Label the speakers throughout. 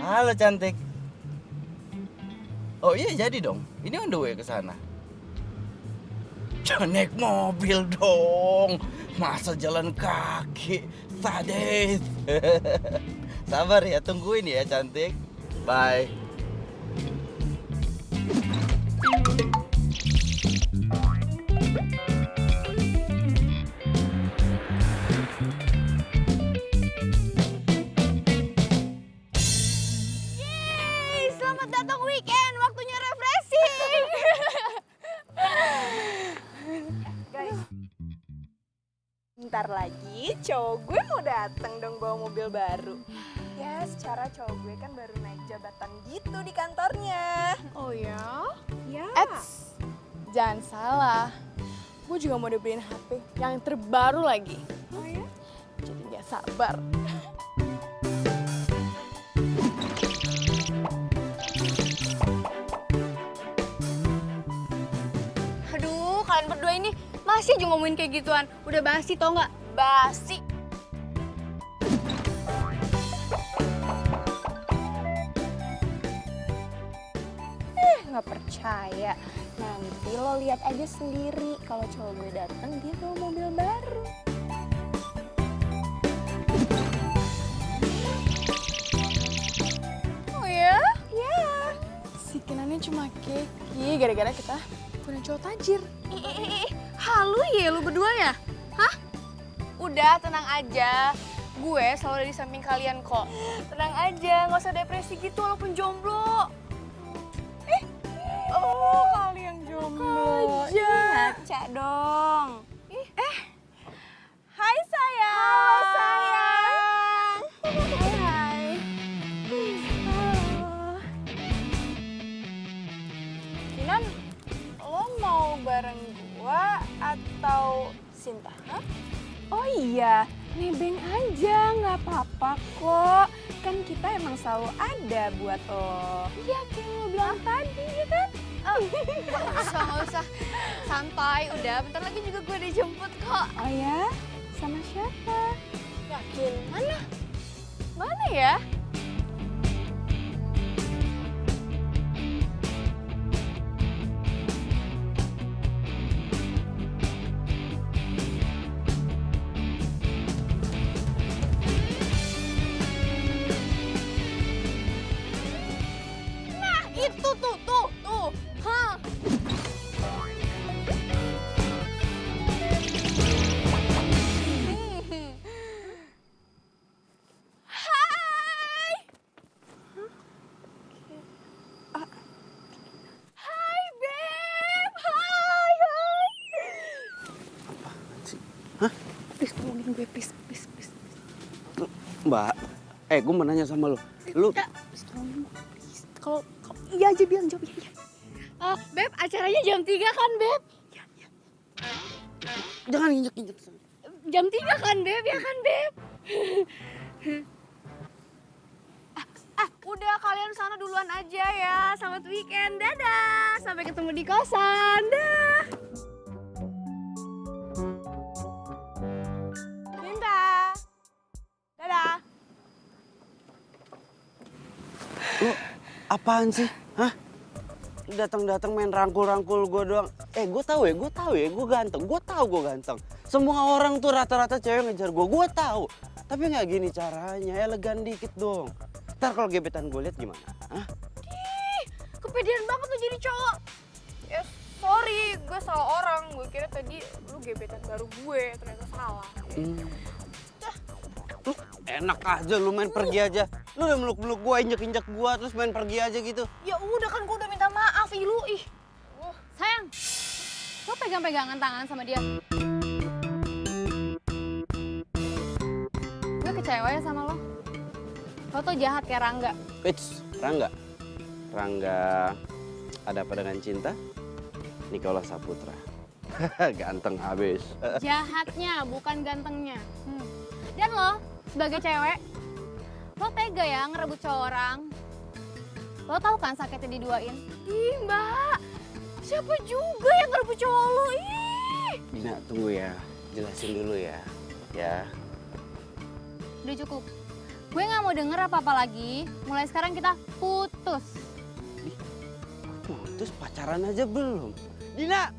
Speaker 1: Halo cantik. Oh iya jadi dong. Ini on the way ke sana. Jangan naik mobil dong. Masa jalan kaki? Sadis. Sabar ya, tungguin ya cantik. Bye.
Speaker 2: Yeay, selamat datang weekend, waktunya refreshing.
Speaker 3: Guys, bentar lagi cowok gue mau datang dong bawa mobil baru. Ya, secara cowok gue kan baru naik jabatan gitu di kantornya.
Speaker 2: Oh ya?
Speaker 3: Ya.
Speaker 2: Eits, jangan salah. Gue juga mau dibeliin HP yang terbaru lagi.
Speaker 3: Oh ya?
Speaker 2: Jadi gak sabar. Aduh, kalian berdua ini masih aja ngomongin kayak gituan. Udah basi tau nggak? Basi.
Speaker 3: Nggak percaya. Nanti lo lihat aja sendiri kalau cowok gue datang dia bawa mobil baru.
Speaker 2: Oh ya?
Speaker 3: Ya.
Speaker 2: Si Kinannya cuma keki gara-gara kita punya cowok tajir. Halu ya lu berdua ya? Hah? Udah tenang aja. Gue selalu ada di samping kalian kok. Tenang aja, nggak usah depresi gitu walaupun jomblo.
Speaker 3: Oh, kali yang jomblo.
Speaker 2: Aja.
Speaker 3: Ngaca dong. Hai sayang.
Speaker 2: Hai, sayang.
Speaker 3: Hai.
Speaker 2: Kinan, lo mau bareng gua atau Sinta? Hah?
Speaker 3: Oh iya, nebeng aja, nggak apa-apa kok. Kan kita emang selalu ada buat lo. Iya, kayak lo bilang tadi, ya kan?
Speaker 2: Nggak usah. Santai, udah. Bentar lagi juga gue dijemput kok.
Speaker 3: Oh ya? Sama siapa?
Speaker 2: Yakin? Mana? Mana ya? Nah, itu tuh. Hah. Hai. Hai, Beb. Hai.
Speaker 1: Hah?
Speaker 3: Please, tolongin gue, please.
Speaker 1: Mbak, gue mau nanya sama lu. Lu
Speaker 3: Please, tolongin gue, please. Kalau iya aja bilang, jawab iya.
Speaker 2: Beb, acaranya jam 3 kan, Beb?
Speaker 1: jangan injek-injek.
Speaker 2: Jam 3 kan, Beb? Ya kan, Beb? Udah kalian sana duluan aja ya. Selamat weekend. Dadah. Sampai ketemu di kosan. Dah.
Speaker 3: Cinta. Dadah.
Speaker 1: Lu apaan sih? Hah? Datang-datang main rangkul-rangkul gue doang. Gue tahu ya, gue ganteng. Gue tahu gue ganteng. Semua orang tuh rata-rata cewek ngejar gue tahu. Tapi nggak gini caranya, elegan dikit dong. Ntar kalau gebetan gue lihat gimana? Hah?
Speaker 2: Ih, kepedean banget lu jadi cowok. Ya, sorry. Gue salah orang. Gue kira tadi lu gebetan baru gue. Ternyata salah.
Speaker 1: Lu enak aja lu main pergi aja. Lu udah meluk-meluk gue, injek-injek gue, terus main pergi aja gitu.
Speaker 2: Ya udah kan gue udah minta maaf, Ilu. Ih. Sayang, lo pegang-pegangan tangan sama dia. Gue kecewa ya sama lo. Lo tuh jahat kayak Rangga.
Speaker 1: Eits, Rangga. Rangga ada apa dengan cinta? Nicholas Saputra. Ganteng habis.
Speaker 2: Jahatnya, bukan gantengnya. Dan lo, sebagai cewek, lo tega ya ngerebut cowok orang. Lo tau kan sakitnya diduain? Ih, Mbak. Siapa juga yang ngerebut cowok lo? Ih.
Speaker 1: Dina, tunggu ya. Jelasin dulu ya. Ya.
Speaker 2: Udah cukup.
Speaker 4: Gue nggak mau denger apa-apa lagi. Mulai sekarang kita putus.
Speaker 1: Putus pacaran aja belum. Dina!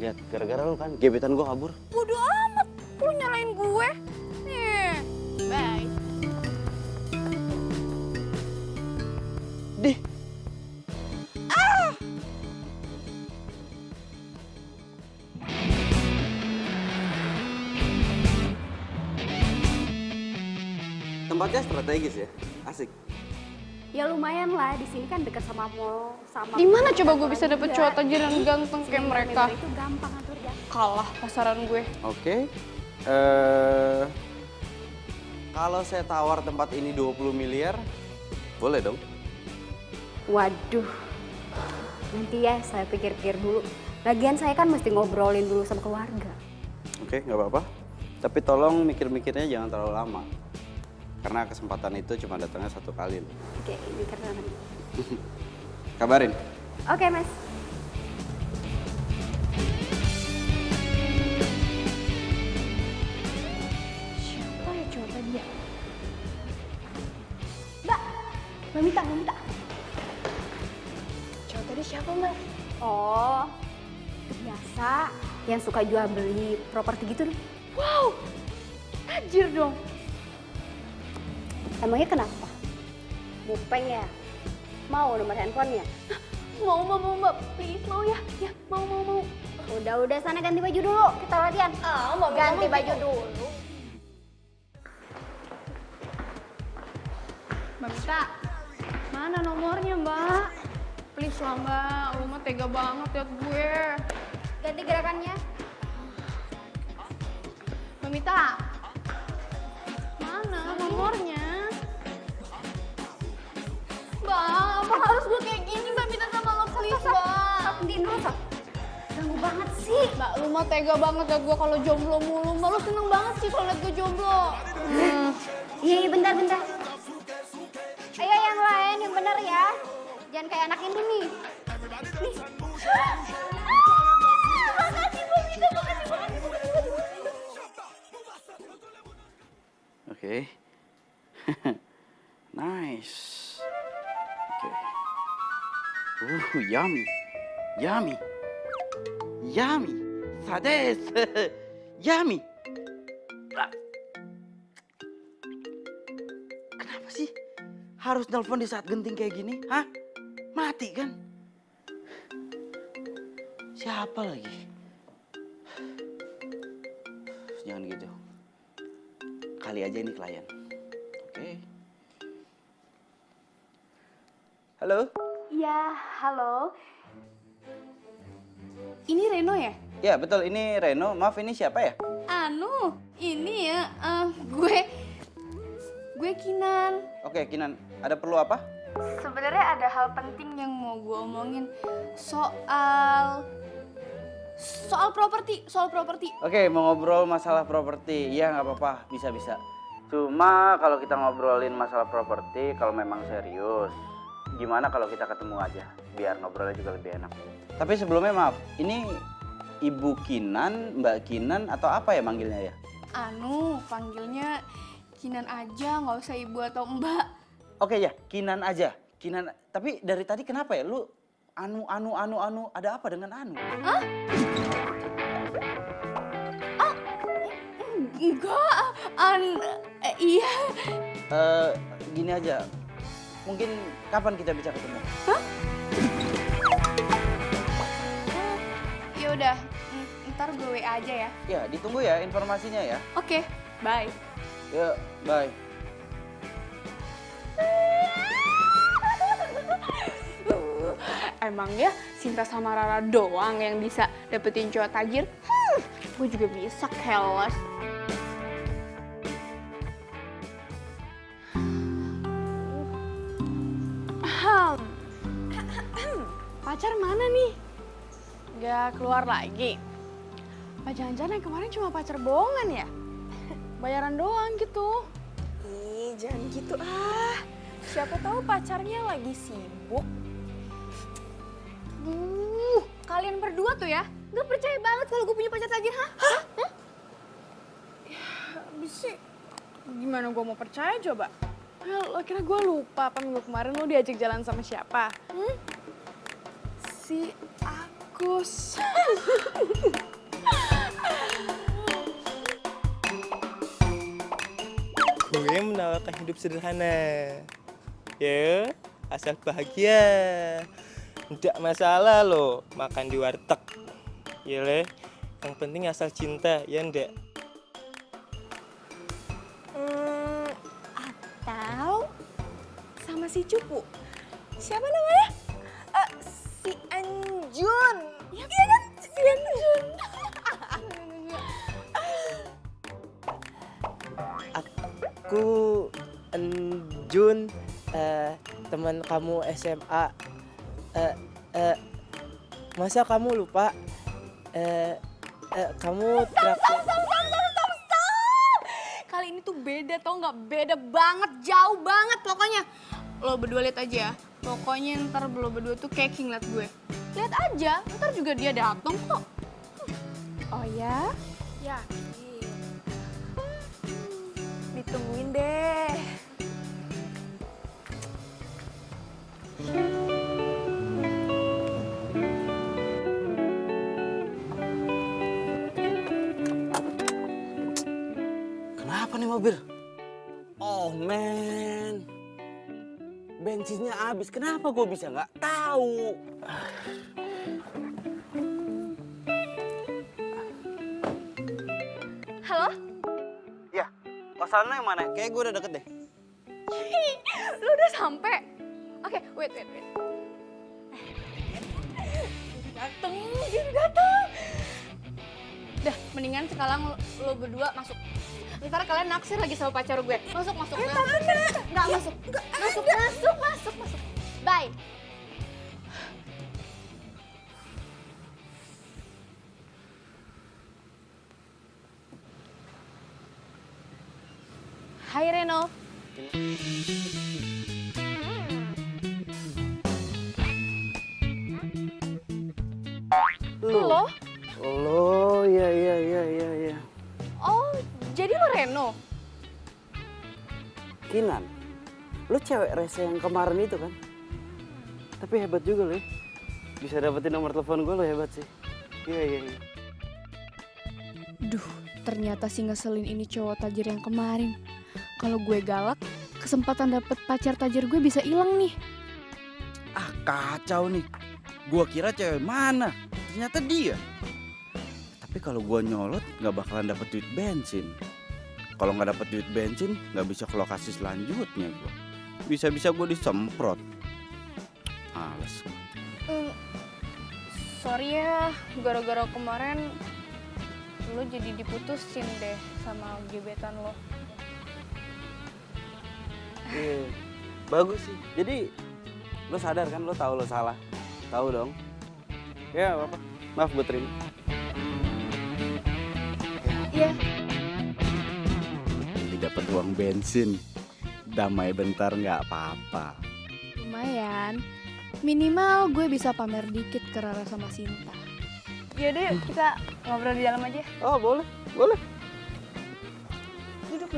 Speaker 1: Lihat, gara-gara lu kan gebetan gue kabur.
Speaker 2: Bodo amat, lu nyalain gue. Nih, bye.
Speaker 1: Dih, tempatnya strategis ya, asik.
Speaker 3: Ya lumayan lah, di sini kan dekat sama mall, sama.
Speaker 2: Di mana coba gue bisa dapet cowok tajir yang ganteng kayak mereka?
Speaker 3: Itu gampang atur ya.
Speaker 2: Kalah pasaran gue.
Speaker 1: Oke. Kalau saya tawar tempat ini 20 miliar, boleh dong?
Speaker 3: Waduh. Nanti ya saya pikir-pikir dulu. Lagian saya kan mesti ngobrolin dulu sama keluarga.
Speaker 1: Oke, nggak apa-apa. Tapi tolong mikir-mikirnya jangan terlalu lama. Karena kesempatan itu cuma datangnya satu kali.
Speaker 3: Oke, ini karena.
Speaker 1: Kabarin.
Speaker 3: Oke, Mas.
Speaker 2: Siapa ya cowok tadi ya?
Speaker 3: Mbak Mita.
Speaker 2: Cowok tadi siapa, Mbak?
Speaker 3: Oh, biasa yang suka jual beli properti gitu nih.
Speaker 2: Wow, tajir dong.
Speaker 3: Emangnya kenapa? Mupeng ya? Mau nomor handphonenya?
Speaker 2: Mau, Mbak. Please, mau ya? Ya, mau.
Speaker 3: Udah sana ganti baju dulu, kita latihan.
Speaker 2: Mbak.
Speaker 3: Ganti baju dulu.
Speaker 2: Mbak Mita, mana nomornya, Mbak? Please lah, Mbak. Lu mah tega banget liat gue.
Speaker 3: Ganti gerakannya.
Speaker 2: Mbak Mita, mana nomornya? Mbak, apa harus gue kayak gini, Mbak Mita sama lo, please, Mbak.
Speaker 3: Gantiin dulu, Sob. Ganggu banget sih.
Speaker 2: Mbak, lu mah tega banget liat gue kalau jomblo mulu. Mbak, lu seneng banget sih kalau liat gue jomblo.
Speaker 3: Iya, bentar. Ayo yang lain, yang bener ya. Jangan kayak anak ini nih. Nih. Makasih, Mbak Mita, makasih banget.
Speaker 1: Oke. Nice. Oke. Yummy. Sades. Yummy. Kenapa sih harus nelpon di saat genting kayak gini? Hah? Mati kan? Siapa lagi? Jangan gitu. Kali aja ini klien. Oke. Halo?
Speaker 3: Iya, halo.
Speaker 2: Ini Reno ya?
Speaker 1: Ya betul, ini Reno. Maaf, ini siapa ya?
Speaker 2: Ini ya, gue Kinan.
Speaker 1: Oke, Kinan. Ada perlu apa?
Speaker 2: Sebenarnya ada hal penting yang mau gue omongin soal properti.
Speaker 1: Oke, mau ngobrol masalah properti. Iya, nggak apa-apa. Bisa. Cuma kalau kita ngobrolin masalah properti, kalau memang serius, gimana kalau kita ketemu aja? Biar ngobrolnya juga lebih enak. Tapi sebelumnya maaf, ini Ibu Kinan, Mbak Kinan, atau apa ya manggilnya ya?
Speaker 2: Panggilnya Kinan aja, nggak usah ibu atau mbak.
Speaker 1: Oke ya, Kinan aja. Kinan. Tapi dari tadi kenapa ya? Lu anu. Ada apa dengan anu?
Speaker 2: Enggak, iya.
Speaker 1: Gini aja. Mungkin kapan kita bisa ketemu?
Speaker 2: Ya udah, ntar gue WA aja ya.
Speaker 1: Ya, ditunggu ya informasinya ya.
Speaker 2: Oke, bye.
Speaker 1: Ya, bye.
Speaker 2: Emang ya Sinta sama Rara doang yang bisa dapetin cowok tajir? Gue juga bisa, keles. Pacar mana nih? Gak keluar lagi. Apa jangan-jangan yang kemarin cuma pacar bohongan ya? Bayaran doang gitu.
Speaker 5: Ih, jangan gitu ah. Siapa tahu pacarnya lagi sibuk.
Speaker 2: Kalian berdua tuh ya, gak percaya banget kalau gue punya pacar tajir, hah?
Speaker 5: Habis sih, gimana gue mau percaya coba?
Speaker 2: Lo kira gue lupa apa minggu kemarin lo diajak jalan sama siapa? Si Agus.
Speaker 6: Gue menawarkan hidup sederhana. Ya, asal bahagia. Tidak masalah lo makan di warteg. Ya le, yang penting asal cinta, ya ndak?
Speaker 5: Atau sama si Cupu. Siapa namanya? Si Anjun. Iya kan? Si Anjun.
Speaker 6: Aku Jun, teman kamu SMA. Masa kamu lupa? Kamu traktir.
Speaker 2: Kali ini tuh beda tau nggak? Beda banget, jauh banget pokoknya. Lo berdua lihat aja ya. Pokoknya ntar lo berdua tuh kayak king liat gue. Lihat aja, ntar juga dia datang kok.
Speaker 3: Oh ya?
Speaker 5: Yakin. Ditungguin deh.
Speaker 1: Kenapa nih mobil? Oh man, bensinnya habis. Kenapa gue bisa nggak tahu?
Speaker 2: Halo?
Speaker 1: Ya, kosannya yang mana? Kayak gue udah deket deh.
Speaker 2: Lo udah sampai? Oke, wait. Dia datang. Dah, mendingan sekarang lo berdua masuk. Ntar kalian naksir lagi sama pacar gue. Masuk. Nggak masuk. Masuk. Bye. Hai Reno. Lo?
Speaker 1: Lo, ya.
Speaker 2: Oh, jadi lo Reno?
Speaker 1: Kinan, lo cewek rese yang kemarin itu kan? Tapi hebat juga lo ya. Bisa dapetin nomor telepon gue, lo hebat sih. Iya.
Speaker 2: Duh, ternyata si ngeselin ini cowok tajir yang kemarin. Kalau gue galak, kesempatan dapet pacar tajir gue bisa hilang nih.
Speaker 7: Ah kacau nih, gua kira cewek mana, ternyata dia. Tapi kalau gua nyolot nggak bakalan dapet duit bensin. Kalau nggak dapet duit bensin nggak bisa ke lokasi selanjutnya gua. Bisa-bisa gua disemprot. Males.
Speaker 2: Sorry ya, gara-gara kemarin lo jadi diputusin deh sama gebetan lo.
Speaker 1: Iya, bagus sih. Jadi lo sadar kan, lo tahu lo salah. Tahu dong. Ya apa-apa, maaf gue terima.
Speaker 2: Iya.
Speaker 7: Jadi dapat uang bensin. Damai bentar nggak apa-apa.
Speaker 2: Lumayan. Minimal gue bisa pamer dikit ke Rara sama Sinta. Yaudah yuk kita ngobrol di dalam aja.
Speaker 1: Oh boleh.
Speaker 2: Duduk.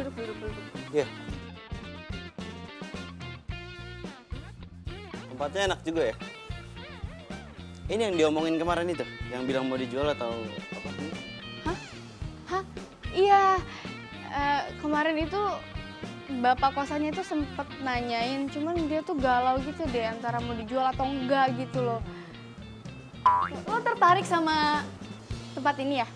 Speaker 1: Iya. Tempatnya enak juga ya. Ini yang diomongin kemarin itu, yang bilang mau dijual atau apa?
Speaker 2: Hah? Iya. Kemarin itu bapak kosannya itu sempet nanyain, cuman dia tuh galau gitu deh antara mau dijual atau enggak gitu loh. Lo tertarik sama tempat ini ya?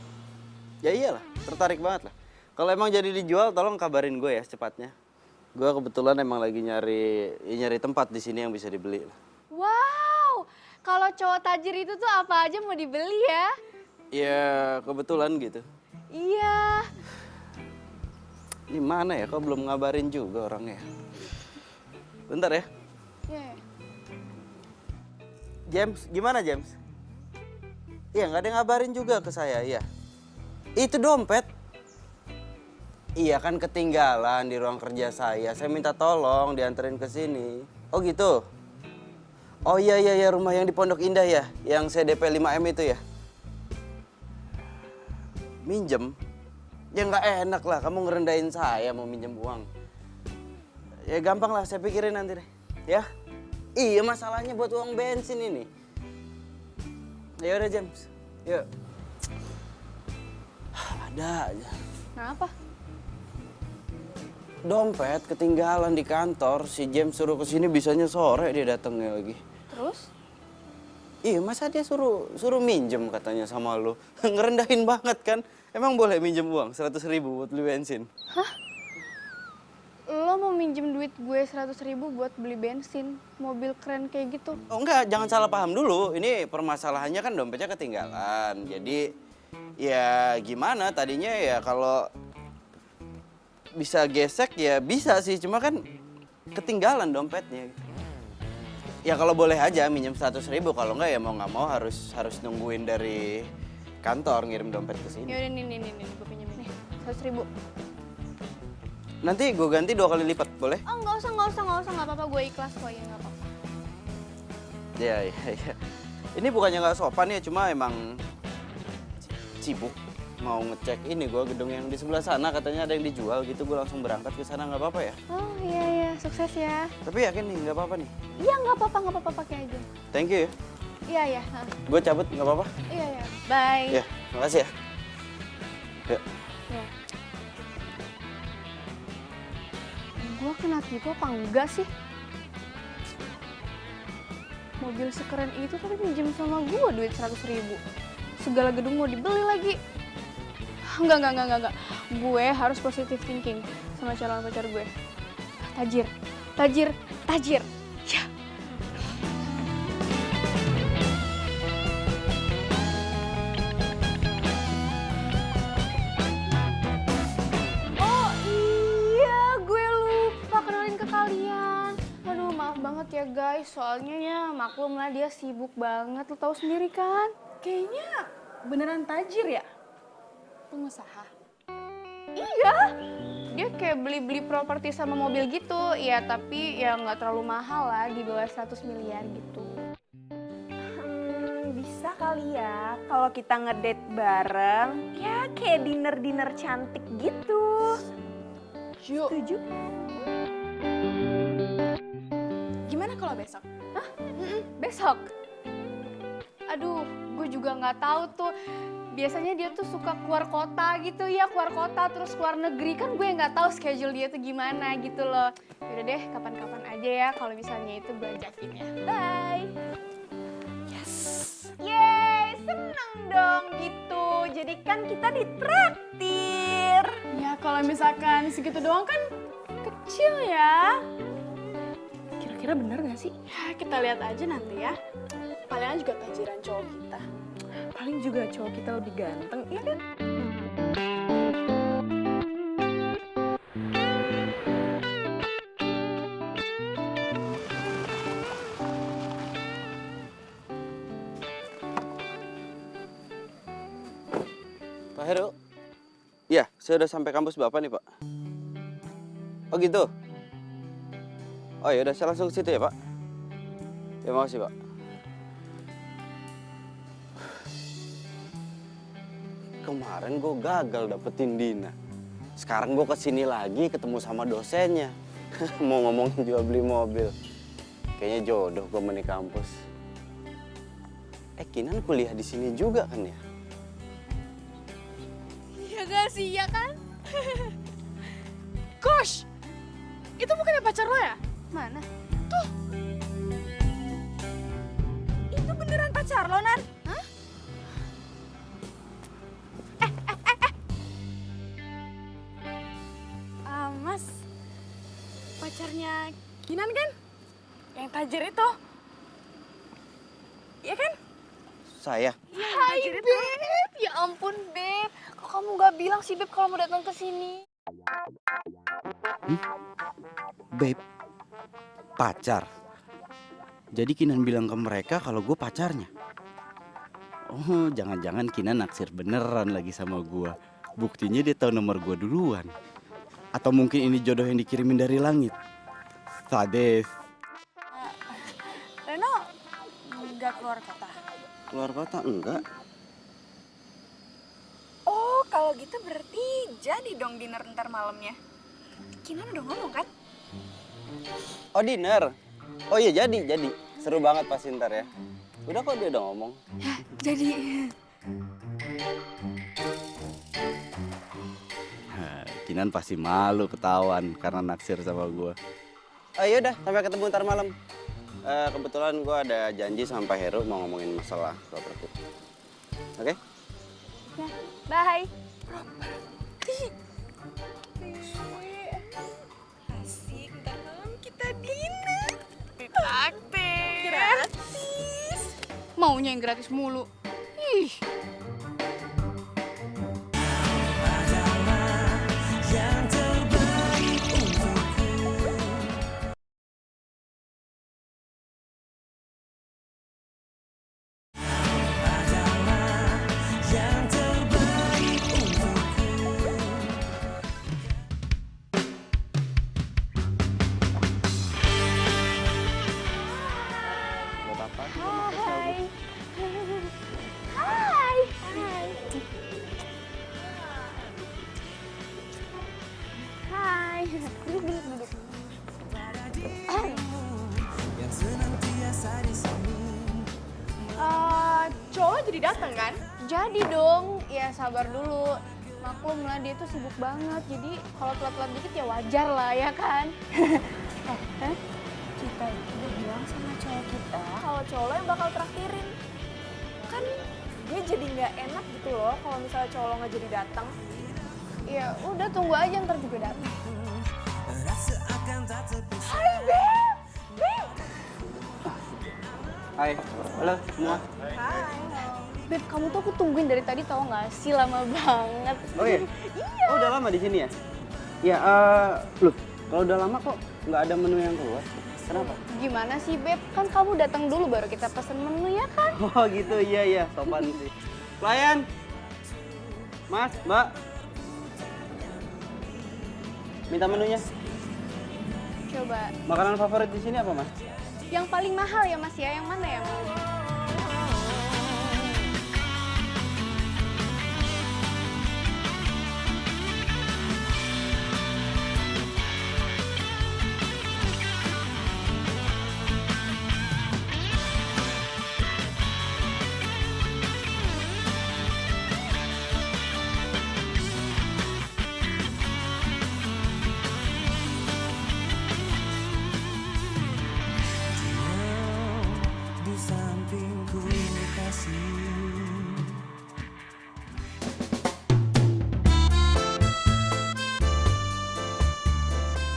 Speaker 1: Ya iyalah, tertarik banget lah. Kalau emang jadi dijual, tolong kabarin gue ya secepatnya. Gue kebetulan emang lagi nyari tempat di sini yang bisa dibeli lah.
Speaker 2: Wow, kalau cowok tajir itu tuh apa aja mau dibeli ya?
Speaker 1: Ya kebetulan gitu.
Speaker 2: Iya.
Speaker 1: Ini mana ya, kok belum ngabarin juga orangnya. Bentar ya.
Speaker 2: Yeah.
Speaker 1: James, gimana James? Iya, nggak ada yang ngabarin juga ke saya, iya. Itu dompet. Iya kan ketinggalan di ruang kerja saya. Saya minta tolong dianterin ke sini. Oh gitu. Oh iya rumah yang di Pondok Indah ya, yang CDP 5M itu ya. Minjem? Ya nggak enak lah, kamu ngerendahin saya mau minjem uang. Ya gampang lah, saya pikirin nanti deh. Ya? Iya, masalahnya buat uang bensin ini. Ya udah James, yuk. Ada aja.
Speaker 2: Kenapa?
Speaker 1: Dompet ketinggalan di kantor, si James suruh kesini bisanya sore dia datangnya lagi.
Speaker 2: Terus?
Speaker 1: Iya, masa dia suruh minjem katanya sama lu. Ngerendahin banget kan? Emang boleh minjem uang 100.000 buat beli bensin?
Speaker 2: Lo mau minjem duit gue 100.000 buat beli bensin, mobil keren kayak gitu?
Speaker 1: Oh enggak, jangan salah paham dulu. Ini permasalahannya kan dompetnya ketinggalan. Jadi ya gimana tadinya ya kalau bisa gesek ya bisa sih. Cuma kan ketinggalan dompetnya. Ya kalau boleh aja minjem 100.000. Kalau enggak ya mau nggak mau harus nungguin dari kantor ngirim dompet ke sini.
Speaker 2: Yaudah nih, gue pinjemin nih, 100.000.
Speaker 1: Nanti gue ganti 2 kali lipat, boleh?
Speaker 2: Oh nggak usah, nggak apa-apa, gue ikhlas kok, ya nggak apa-apa.
Speaker 1: Ya. Ini bukannya nggak sopan ya, cuma emang sibuk mau ngecek ini gue gedung yang di sebelah sana katanya ada yang dijual gitu, gue langsung berangkat ke sana. Nggak apa-apa ya?
Speaker 2: Oh iya, sukses ya.
Speaker 1: Tapi yakin nih nggak apa-apa nih?
Speaker 2: Iya nggak apa-apa, pakai aja.
Speaker 1: Thank you ya.
Speaker 2: Iya,
Speaker 1: Gue cabut nggak apa-apa?
Speaker 2: iya, bye.
Speaker 1: Ya, makasih ya. Ya.
Speaker 2: Ya. Gue kena tipu apa enggak sih? Mobil sekeren itu tapi pinjam sama gue duit 100.000. Segala gedung mau dibeli lagi. Enggak. Gue harus positive thinking sama calon pacar gue. Tajir. Ya. Oh iya, gue lupa kenalin ke kalian. Aduh, maaf banget ya guys, soalnya ya maklum lah dia sibuk banget, lo tahu sendiri kan?
Speaker 3: Kayaknya beneran tajir ya? Pengusaha.
Speaker 2: Iya, dia kayak beli-beli properti sama mobil gitu. Ya tapi ya nggak terlalu mahal lah, di bawah 100 miliar gitu.
Speaker 5: Bisa kali ya kalau kita ngedate bareng, ya kayak dinner cantik gitu.
Speaker 2: Yuk.
Speaker 5: Setuju?
Speaker 3: Gimana kalau besok?
Speaker 2: Besok? Aduh, gue juga nggak tahu tuh. Biasanya dia tuh suka keluar kota gitu ya, keluar kota terus keluar negeri. Kan gue nggak tahu schedule dia tuh gimana gitu loh. Yaudah deh, kapan-kapan aja ya kalau misalnya itu gue ajakin ya. Bye!
Speaker 5: Yeay, seneng dong gitu. Jadi kan kita ditraktir.
Speaker 3: Ya kalau misalkan segitu doang kan kecil ya. Kira-kira bener gak sih? Ya kita lihat aja nanti ya. Palingan juga tajiran cowok kita. Paling juga cowok kita lebih ganteng, ya kan?
Speaker 1: Pak Heru? Iya, saya udah sampai kampus Bapak nih, Pak. Oh gitu? Oh ya udah, saya langsung ke situ ya, Pak. Ya makasih, Pak. Kemarin gue gagal dapetin Dina. Sekarang gue kesini lagi ketemu sama dosennya. Mau ngomongin jual beli mobil. Kayaknya jodoh gue di kampus. Kinan kuliah di sini juga kan ya?
Speaker 2: Ya gak sih, ya kan?
Speaker 3: Gosh! Itu bukannya pacar lo ya?
Speaker 2: Mana?
Speaker 5: Itu beneran pacar lo, Nan?
Speaker 2: Hah?
Speaker 3: Mas, pacarnya Kinan kan? Yang tajir itu. Iya kan?
Speaker 1: Saya?
Speaker 2: Hai Beb, ya ampun Beb. Kok kamu gak bilang sih Beb kalau mau datang ke sini?
Speaker 7: Babe, pacar. Jadi Kinan bilang ke mereka kalau gue pacarnya. Oh, jangan-jangan Kinan naksir beneran lagi sama gue. Buktinya dia tahu nomor gue duluan. Atau mungkin ini jodoh yang dikirimin dari langit. Sadis.
Speaker 3: Reno nggak keluar kota.
Speaker 1: Keluar kota? Enggak.
Speaker 5: Oh, kalau gitu berarti jadi dong dinner ntar malamnya. Kinan udah ngomong kan?
Speaker 1: Oh dinner. Oh iya jadi. Seru banget pasti ntar ya. Udah kok dia udah ngomong.
Speaker 2: Jadi,
Speaker 7: Kinan pasti malu ketahuan karena naksir sama gue.
Speaker 1: Oh iya udah, sampai ketemu ntar malam. Kebetulan gue ada janji sama Pak Heru mau ngomongin masalah properti. Oke?
Speaker 5: Bye.
Speaker 2: asik, ntar malam kita dinner. Ditraktir. Gratis. Maunya yang gratis mulu. Ih.
Speaker 1: Buat apa?
Speaker 5: Hai. Hai. Hai. Duduk.
Speaker 3: Cowok jadi datang kan?
Speaker 2: Jadi dong, ya sabar dulu. Maklum lah dia tuh sibuk banget, jadi kalau telat-telat dikit ya wajar lah ya kan.
Speaker 5: Kita itu udah bilang sama cowok kita kalau cowok lo yang bakal traktirin. Kan gue jadi nggak enak gitu loh kalau misalnya cowok lo nggak jadi datang.
Speaker 2: Ya udah tunggu aja ntar juga datang.
Speaker 1: Hai, halo semua.
Speaker 2: Beb, kamu tuh aku tungguin dari tadi tau gak sih, lama banget.
Speaker 1: Oh iya? Oh udah lama di sini ya? Ya, loh, kalau udah lama kok nggak ada menu yang keluar? Kenapa?
Speaker 2: Gimana sih Beb, kan kamu datang dulu baru kita pesen menu ya kan?
Speaker 1: Oh gitu, iya, sopan sih. Pelayan, Mas, Mbak. Minta menunya.
Speaker 2: Coba,
Speaker 1: Makanan favorit di sini apa, Mas?
Speaker 2: yang paling mahal ya Mas ya, yang mana ya Mas?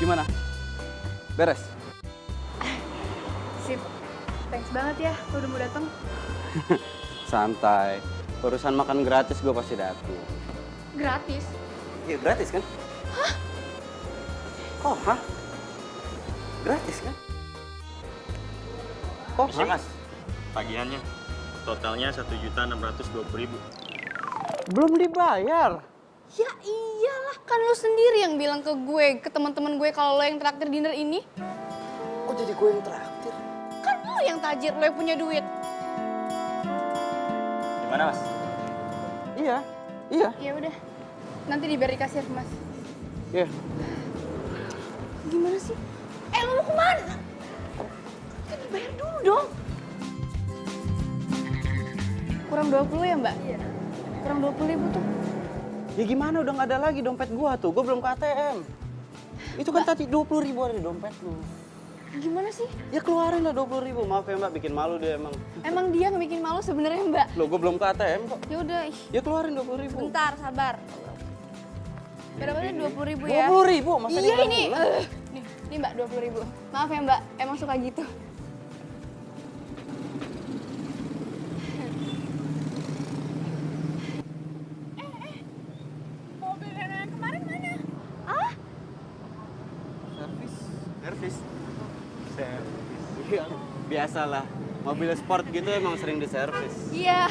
Speaker 1: Gimana? Beres?
Speaker 2: Sip, thanks banget ya lo udah mau datang.
Speaker 1: Santai. Urusan makan gratis gue pasti datang.
Speaker 2: Gratis?
Speaker 1: Iya gratis kan? Hah? Oh, hah? Gratis kan? Oh,
Speaker 8: Misi mas, tagihannya totalnya 1.620.000.
Speaker 1: Belum dibayar.
Speaker 2: Ya iyalah, kan lo sendiri yang bilang ke gue, ke teman-teman gue kalau lo yang traktir dinner ini.
Speaker 1: Oh jadi gue yang traktir?
Speaker 2: Kan lo yang tajir, lo yang punya duit.
Speaker 8: Gimana mas?
Speaker 1: Iya.
Speaker 2: Ya udah, nanti diberi kasir Mas.
Speaker 1: Iya.
Speaker 2: Gimana sih? Lo mau kemana? Kan dibayar dulu dong. Kurang 20 ya Mbak? Iya. Kurang 20.000 tuh.
Speaker 1: Ya gimana udah nggak ada lagi dompet gua tuh, gua belum ke ATM. Itu kan tadi 20.000 ada di dompet lu.
Speaker 2: Gimana sih?
Speaker 1: Ya keluarin lah 20.000, maaf ya mbak, bikin malu dia emang.
Speaker 2: Emang dia nggak bikin malu sebenarnya Mbak?
Speaker 1: Loh gua belum ke ATM kok.
Speaker 2: Ya udah,
Speaker 1: Ya keluarin 20.000.
Speaker 2: bentar sabar. Berapa nih 20.000 ya?
Speaker 1: 20.000? Masa
Speaker 2: Iya
Speaker 1: dia belum
Speaker 2: ini.
Speaker 1: pulang?
Speaker 2: Nih Mbak 20.000. Maaf ya Mbak, emang suka gitu.
Speaker 3: Mobil yang kemarin mana?
Speaker 1: Servis. Iya, biasalah. Mobil sport gitu emang sering diservis.
Speaker 2: Iya.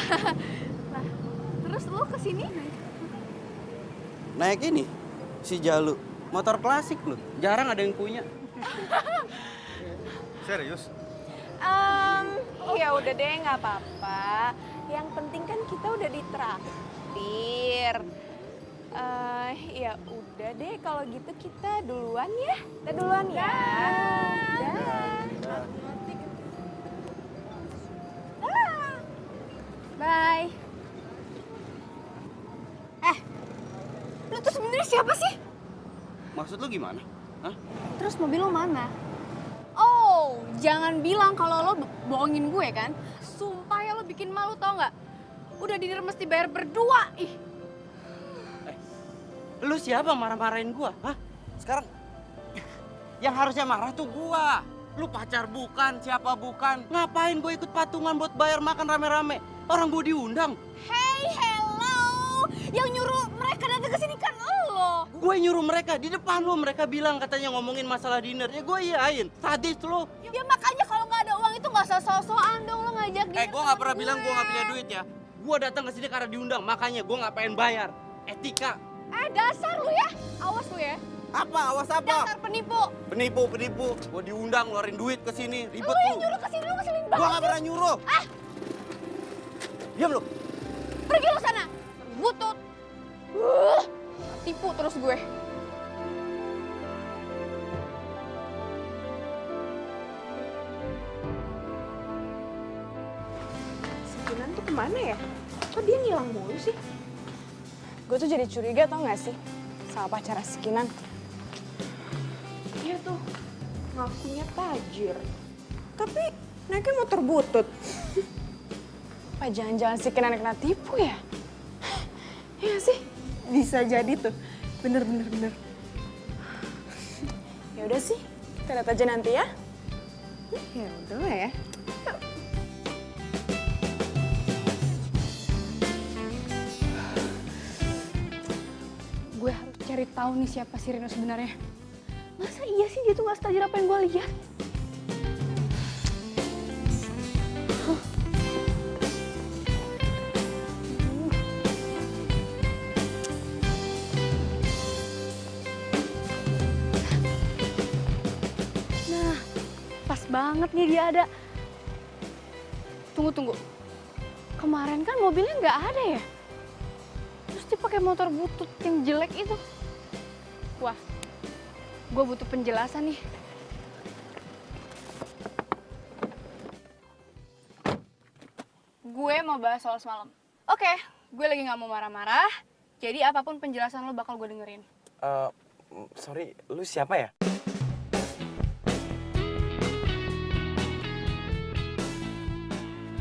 Speaker 2: Nah, terus lo kesini?
Speaker 1: Naik ini, si Jalu. Motor klasik loh, jarang ada yang punya.
Speaker 8: Serius?
Speaker 5: Ya udah deh nggak apa-apa. Yang penting kan kita udah ditraktir. Ya udah deh kalau gitu kita duluan ya. Kita duluan ya.
Speaker 2: Bye. Lu tuh sebenarnya siapa sih?
Speaker 1: Maksud lu gimana? Hah?
Speaker 2: Terus mobil lo mana? Oh, jangan bilang kalau lo bohongin gue kan. Sumpah ya lo bikin malu tau nggak? Udah dinner mesti bayar berdua. Ih,
Speaker 1: Lu siapa marah-marahin gua? Hah? Sekarang yang harusnya marah tuh gua. Lu pacar bukan, siapa bukan. Ngapain gue ikut patungan buat bayar makan rame-rame? Orang gue diundang.
Speaker 2: hey, hello. Yang nyuruh mereka datang ke sini kan lo.
Speaker 1: Gue nyuruh mereka, di depan lu mereka bilang katanya ngomongin masalah dinner. Ya gue iyain, sadis lu.
Speaker 2: Ya makanya kalau nggak ada uang itu nggak usah so-soan dong lo ngajak dia.
Speaker 1: Gue gak pernah bilang gue gak punya duit ya. Gue datang ke sini karena diundang, makanya gue gak pengen bayar. Etika.
Speaker 2: Dasar lu ya. Awas lu ya.
Speaker 1: Apa? Awas apa?
Speaker 2: Dasar penipu.
Speaker 1: Penipu. Gue diundang ngeluarin duit ke sini, ribet
Speaker 2: Lu yang
Speaker 1: lu.
Speaker 2: nyuruh ke sini lu ngeselin
Speaker 1: Gue
Speaker 2: banget.
Speaker 1: gak pernah nyuruh. Diam lu.
Speaker 2: Pergi lu sana. Butut. Tipu terus gue.
Speaker 5: Si Kinan tuh kemana ya? Kok dia ngilang mulu sih? Gue tuh jadi curiga tau gak sih sama pacar si Kinan. Dia tuh ngakunya tajir, tapi naiknya motor butut. Apa jangan-jangan si Kinan kena tipu ya? Iya sih, bisa jadi tuh. Bener. Ya udah sih, kita lihat aja nanti ya. Ya udah lah ya.
Speaker 2: Gue harus cari tahu nih siapa si Reno sebenarnya. Masa iya sih dia tuh gak setajir apa yang gue lihat? Nah, pas banget nih dia ada. Tunggu. Kemarin kan mobilnya nggak ada ya? Terus dia pakai motor butut yang jelek itu. Wah, gue butuh penjelasan nih. Gue mau bahas soal semalam. Oke, gue lagi nggak mau marah-marah. Jadi apapun penjelasan lo bakal gue dengerin.
Speaker 6: Sorry, lu siapa ya?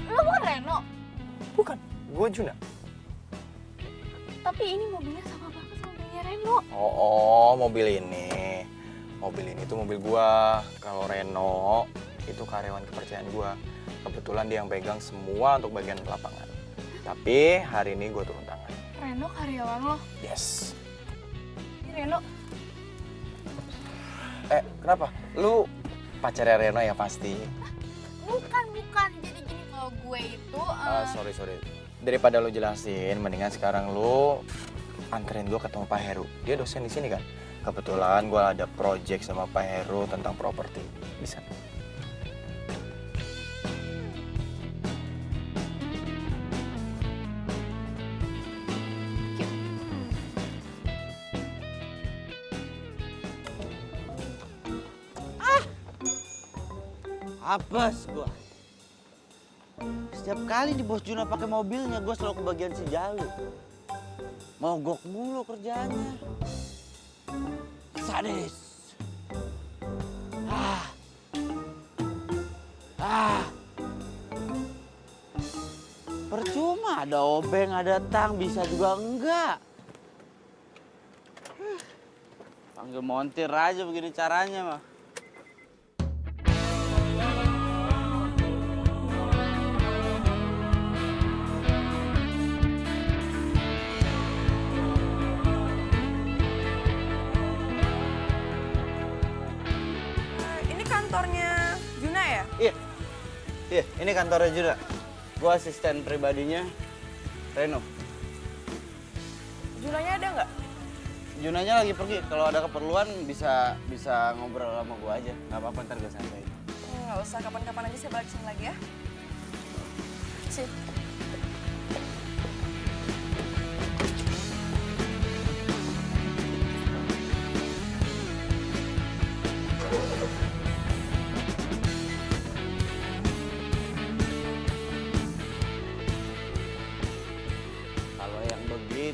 Speaker 2: Lo bukan Reno,
Speaker 6: Bukan, gue Juna.
Speaker 2: tapi ini mobilnya sama banget sama mobilnya Reno.
Speaker 6: Oh, mobil ini. Mobil ini tuh mobil gua. Kalau Reno itu karyawan kepercayaan gua. Kebetulan dia yang pegang semua untuk bagian lapangan. Tapi hari ini gua turun tangan.
Speaker 2: Reno karyawan lo.
Speaker 6: Yes.
Speaker 2: Ini Reno,
Speaker 6: Kenapa? Lu pacarnya Reno ya pasti?
Speaker 2: bukan. Jadi gini, kalau gue itu...
Speaker 6: Sorry. Daripada lu jelasin, mendingan sekarang lu anterin gua ketemu Pak Heru. Dia dosen di sini kan? Kebetulan gua ada project sama Pak Heru tentang properti. Bisa?
Speaker 1: Apes gua. Setiap kali di Bos Juna pakai mobilnya, gua selalu kebagian si Jalu. Mogok mulu kerjaannya. Sadis. Percuma ada obeng, ada tang, bisa juga enggak. Panggil montir aja begini caranya mah.
Speaker 5: Ini kantornya Juna ya?
Speaker 1: Iya, ini kantornya juga. Gua asisten pribadinya Reno.
Speaker 5: Junanya ada nggak?
Speaker 1: Junanya lagi pergi. Kalau ada keperluan bisa ngobrol sama gua aja. Nggak apa-apa, ntar gua santai.
Speaker 5: Nggak usah, kapan-kapan aja saya balik sini lagi ya. Sip.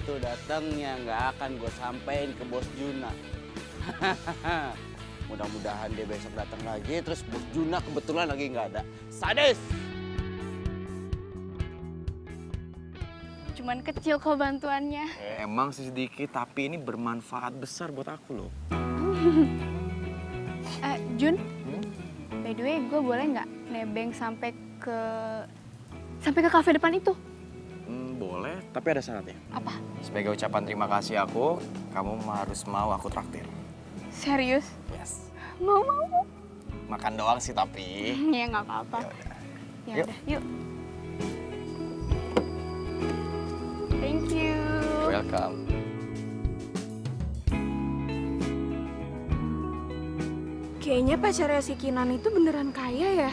Speaker 1: itu datangnya nggak akan gue sampein ke bos Juna. Mudah-mudahan dia besok datang lagi, terus bos Juna kebetulan lagi nggak ada. Sadis!
Speaker 2: Cuman kecil kok bantuannya.
Speaker 7: Emang sih sedikit, tapi ini bermanfaat besar buat aku loh.
Speaker 2: Jun, by the way gue boleh nggak nebeng sampai ke kafe depan itu?
Speaker 7: Boleh, tapi ada syaratnya.
Speaker 2: Apa?
Speaker 7: Sebagai ucapan terima kasih kamu harus mau aku traktir.
Speaker 2: Serius?
Speaker 7: Yes.
Speaker 2: Mau.
Speaker 7: Makan doang sih tapi.
Speaker 2: Ya nggak apa-apa. Ya
Speaker 7: Yuk.
Speaker 2: udah, yuk. Thank you.
Speaker 7: Welcome.
Speaker 5: Kayaknya pacarnya si Kinan itu beneran kaya ya.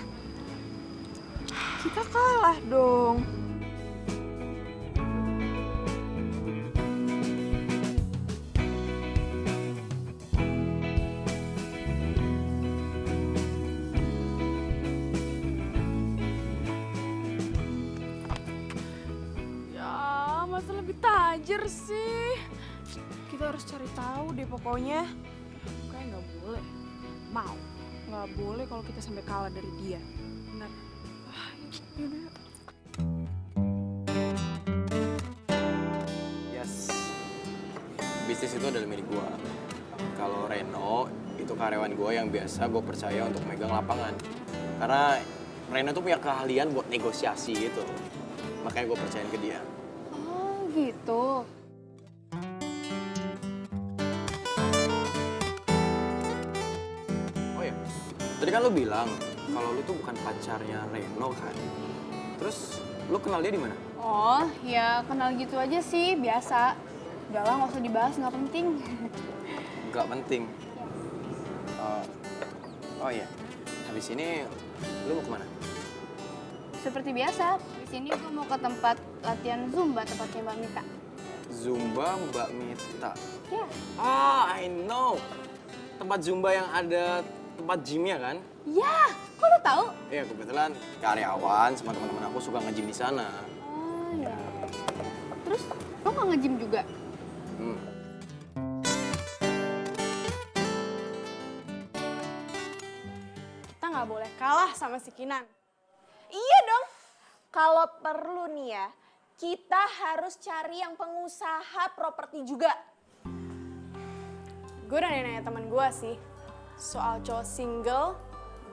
Speaker 5: Kita kalah dong. Ya, masa lebih tajir sih? Kita harus cari tahu deh pokoknya. Kayak nggak boleh. Mau. Nggak boleh kalau kita sampai kalah dari dia. Benar. Yaudah yuk.
Speaker 9: Yes, bisnis itu adalah milik gua. Kalau Reno itu karyawan gua yang biasa gue percaya untuk megang lapangan. Karena Reno tuh punya keahlian buat negosiasi gitu. Makanya gue percayain ke dia.
Speaker 2: Oh gitu.
Speaker 9: Oh ya, tadi kan lo bilang kalau lu tuh bukan pacarnya Reno kan? Terus lu kenal dia di mana?
Speaker 2: Oh ya kenal gitu aja sih, biasa. Udah lah nggak usah dibahas, nggak penting.
Speaker 9: Gak penting. Oh iya, habis ini lu mau kemana?
Speaker 2: Seperti biasa, di sini gue mau ke tempat latihan Zumba tempatnya Mbak Mita.
Speaker 9: Zumba Mbak Mita.
Speaker 2: Ya.
Speaker 9: I know. Tempat Zumba yang ada tempat gymnya kan?
Speaker 2: Ya, kok lo tahu?
Speaker 9: Iya, kebetulan karyawan sama teman-teman aku suka nge-gym di sana.
Speaker 2: Oh ya. Terus lo nggak nge-gym juga?
Speaker 5: Kita nggak boleh kalah sama si Kinan. Iya dong. Kalau perlu nih ya, kita harus cari yang pengusaha properti juga. Gue udah nanya teman gue sih soal cowok single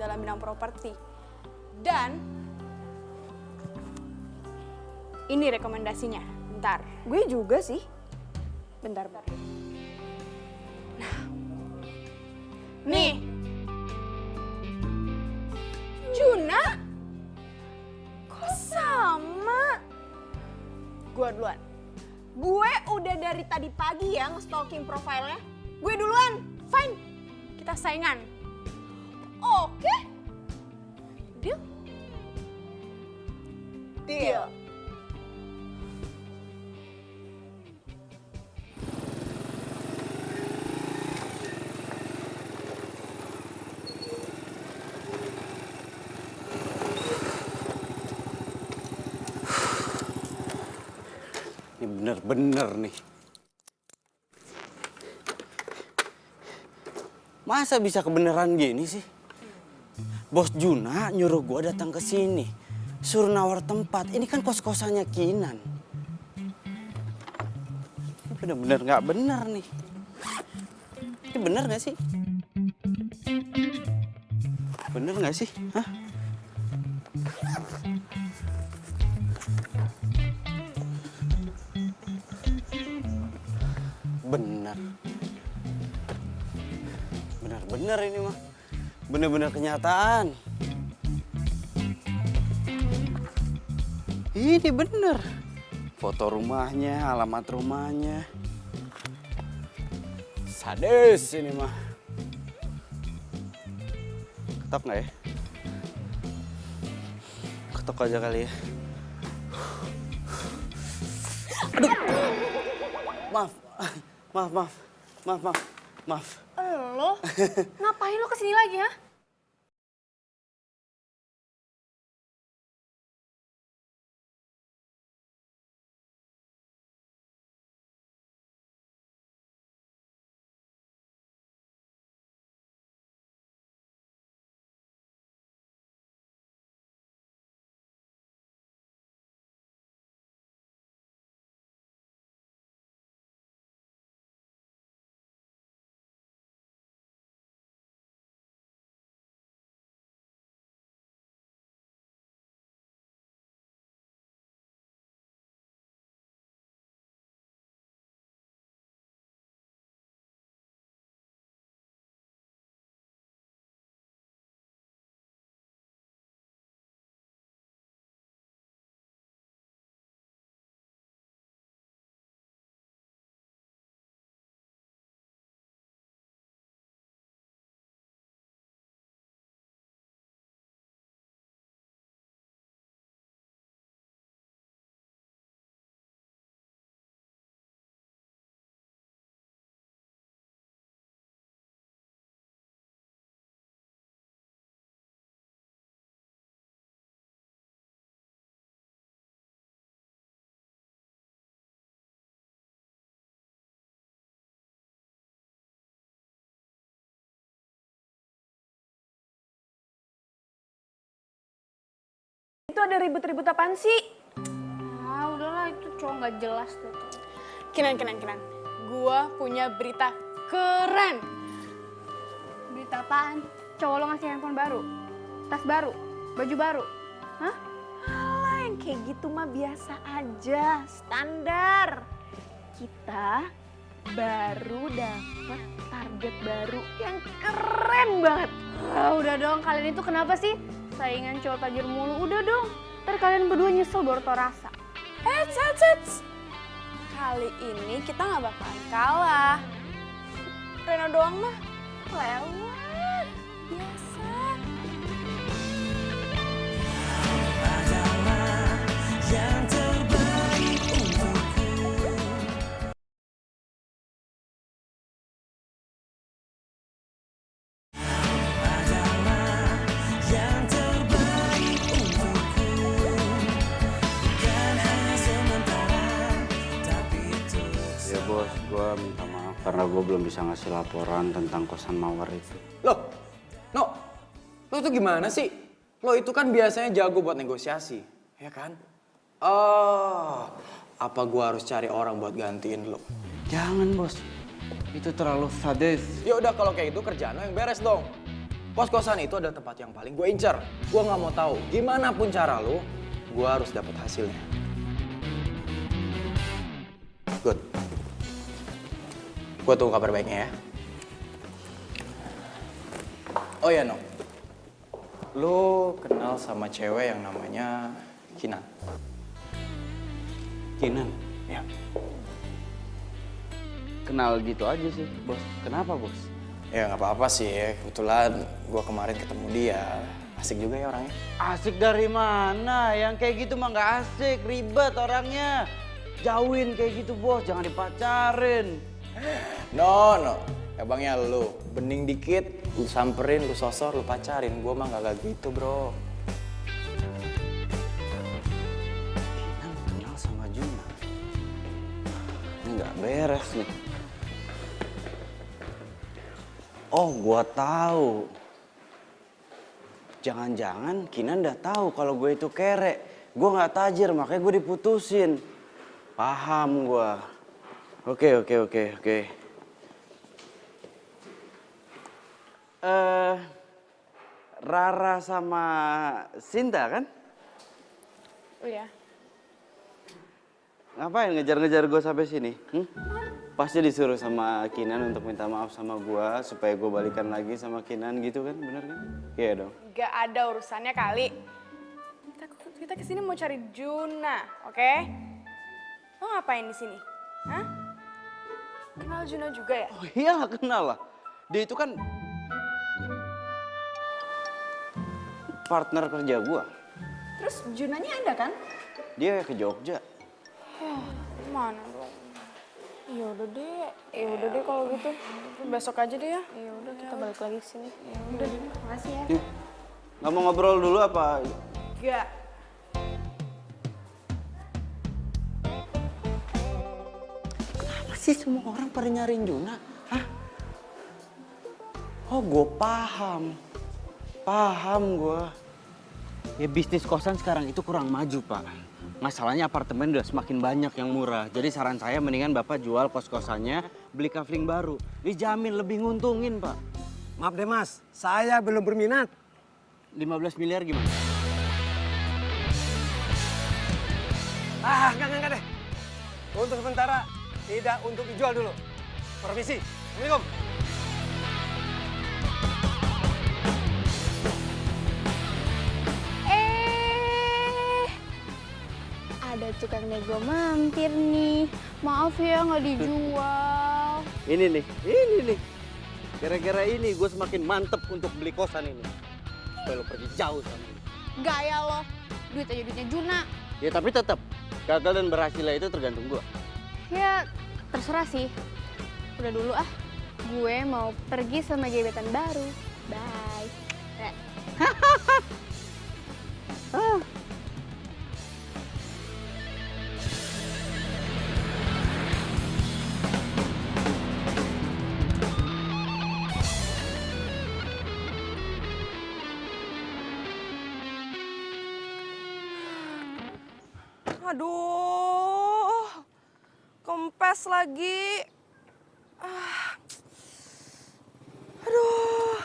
Speaker 5: dalam bidang properti. Dan ini rekomendasinya. Bentar. Gue juga sih. Bentar. Nah. Nih. Juna? Kok sama? Gue duluan. Gue udah dari tadi pagi ya nge-stalking profilnya. Gue duluan. Fine. Kita saingan. Oke. Deal? Deal.
Speaker 1: Ini bener-bener nih. Masa bisa kebeneran gini sih? Bos Juna nyuruh gue datang ke sini, suruh nawar tempat. Ini kan kos-kosannya Kinan. Ini bener-bener nggak bener nih. Ini bener nggak sih? Bener nggak sih? Hah? Bener. Bener-bener ini mah. Bener-bener kenyataan. Ini bener. Foto rumahnya, alamat rumahnya. Sadis ini mah. Ketok nggak ya? Ketok aja kali ya. Aduh. Maaf. Maaf.
Speaker 2: Lo? Ngapain lo kesini lagi, ha?
Speaker 5: ada ribut-ribut apaan sih?
Speaker 4: Ah, udahlah itu cowok nggak jelas tuh.
Speaker 3: Kinan. Gua punya berita keren.
Speaker 4: Berita apaan? Cowok lo ngasih handphone baru? Tas baru? Baju baru? Hah?
Speaker 5: Alah, yang kayak gitu mah biasa aja, standar. Kita baru dapet target baru yang keren banget.
Speaker 4: Ah, udah dong, kalian itu kenapa sih? Saingan cowok tajir mulu, udah dong. Ntar kalian berdua nyesel baru tau rasa.
Speaker 3: Eits. Kali ini kita nggak bakalan kalah. Reno doang mah lewat. Biasa.
Speaker 1: Ya bos, gue minta maaf karena gue belum bisa ngasih laporan tentang kosan Mawar itu.
Speaker 9: Loh, lo tuh gimana sih? Lo itu kan biasanya jago buat negosiasi, ya kan? Oh, apa gua harus cari orang buat gantiin lo?
Speaker 1: Jangan bos, itu terlalu sadis.
Speaker 9: Ya udah kalau kayak gitu kerjaan lo yang beres dong. Kos-kosan itu ada tempat yang paling gue incer. Gue nggak mau tahu gimana pun cara lo, gue harus dapat hasilnya. Good. Gue tunggu kabar baiknya ya. Oh ya, No. Lo kenal sama cewek yang namanya Kinan?
Speaker 1: Kinan,
Speaker 9: Ya.
Speaker 1: kenal gitu aja sih bos. Kenapa bos?
Speaker 9: Ya nggak apa-apa sih. Kebetulan gue kemarin ketemu dia. Asik juga ya orangnya.
Speaker 1: Asik dari mana? Yang kayak gitu mah nggak asik, ribet orangnya. Jauhin kayak gitu bos, jangan dipacarin.
Speaker 9: No. Abangnya lu, bening dikit, lu samperin, lu sosor, lu pacarin. Gua mah gak gitu, bro.
Speaker 1: Kinan kenal sama Juna. Ini nggak beres nih. Oh, gua tahu. Jangan-jangan Kinan udah tahu kalau gue itu kere. Gue nggak tajir, makanya gue diputusin. Paham gua. Oke. Rara sama Sinta kan?
Speaker 3: Oh ya.
Speaker 1: Ngapain ngejar-ngejar gue sampai sini? Pasti disuruh sama Kinan untuk minta maaf sama gue supaya gue balikan lagi sama Kinan gitu kan, bener kan? Iya dong.
Speaker 3: Gak ada urusannya kali. Kita kesini mau cari Juna, oke? Lo ngapain di sini? Hah? Kenal Juna juga ya?
Speaker 1: Oh iya kenal lah. Dia itu kan partner kerja gue.
Speaker 5: Terus Junanya ada kan?
Speaker 1: Dia ke Jogja.
Speaker 3: Mana dong? Ya udah deh kalau gitu. Besok aja deh ya. Ya udah kita balik lagi ke sini. Ya udah deh, makasih ya.
Speaker 1: Nggak mau ngobrol dulu apa?
Speaker 3: Gak.
Speaker 1: Apa sih semua orang pada nyariin Juna? Hah? Oh gue paham. Paham gue. Ya bisnis kosan sekarang itu kurang maju pak. Masalahnya apartemen udah semakin banyak yang murah. Jadi saran saya mendingan bapak jual kos-kosannya, beli kafling baru. Dijamin lebih nguntungin pak.
Speaker 10: Maaf deh mas, saya belum berminat.
Speaker 1: 15 miliar gimana?
Speaker 10: Enggak deh. Untuk sementara, tidak untuk dijual dulu. Permisi, Assalamualaikum.
Speaker 4: Ada tukang nego mampir nih. Maaf ya nggak dijual.
Speaker 1: Ini nih. Gara-gara ini gue semakin mantep untuk beli kosan ini. Supaya lo pergi jauh sama ini.
Speaker 4: Gaya lo, duit aja duitnya Juna.
Speaker 1: Ya tapi tetap gagal dan berhasilnya itu tergantung gue.
Speaker 4: Ya terserah sih. Udah dulu ah, gue mau pergi sama gebetan baru. Bye.
Speaker 5: Aduh, kempes lagi. Aduh,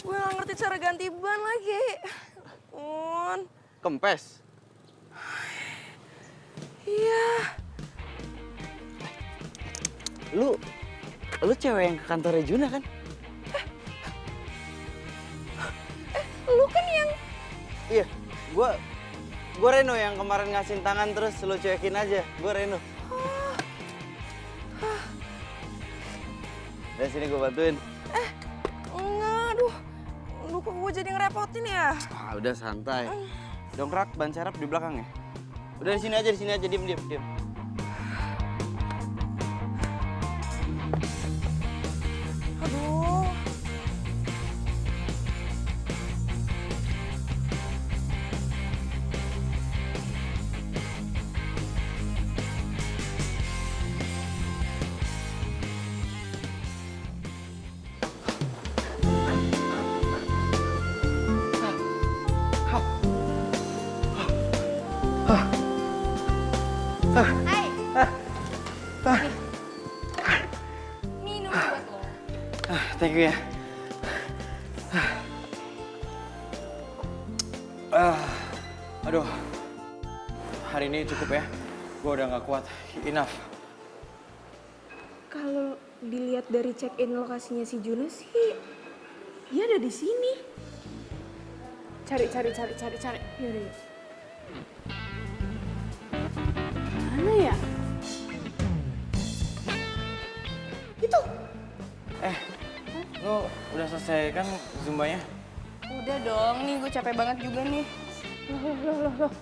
Speaker 5: gue gak ngerti cara ganti ban lagi.
Speaker 1: Kempes.
Speaker 5: Iya.
Speaker 1: Lu cewek yang ke kantornya Juna kan?
Speaker 5: Lu kan yang...
Speaker 1: Iya, gua Reno yang kemarin ngasihin tangan terus lu cuekin aja. Gua Reno. Dari sini gua bantuin.
Speaker 5: Enggak, aduh. Aduh, kok gue jadi ngerepotin ya?
Speaker 1: Ah, udah santai. Dongkrak ban serep di belakang ya. Udah di sini aja, diem.
Speaker 5: Aduh.
Speaker 2: Hai. Minum buat lo.
Speaker 1: Thank you ya.
Speaker 9: Aduh, hari ini cukup ya. Gue udah nggak kuat. Enough.
Speaker 5: Kalau dilihat dari check-in lokasinya si Juna sih, dia ada di sini. Cari. Yaudah, yuk. Mana ya? Itu.
Speaker 9: Lo udah selesai kan zumbanya?
Speaker 2: Udah dong, nih gue capek banget juga nih.
Speaker 5: Loh.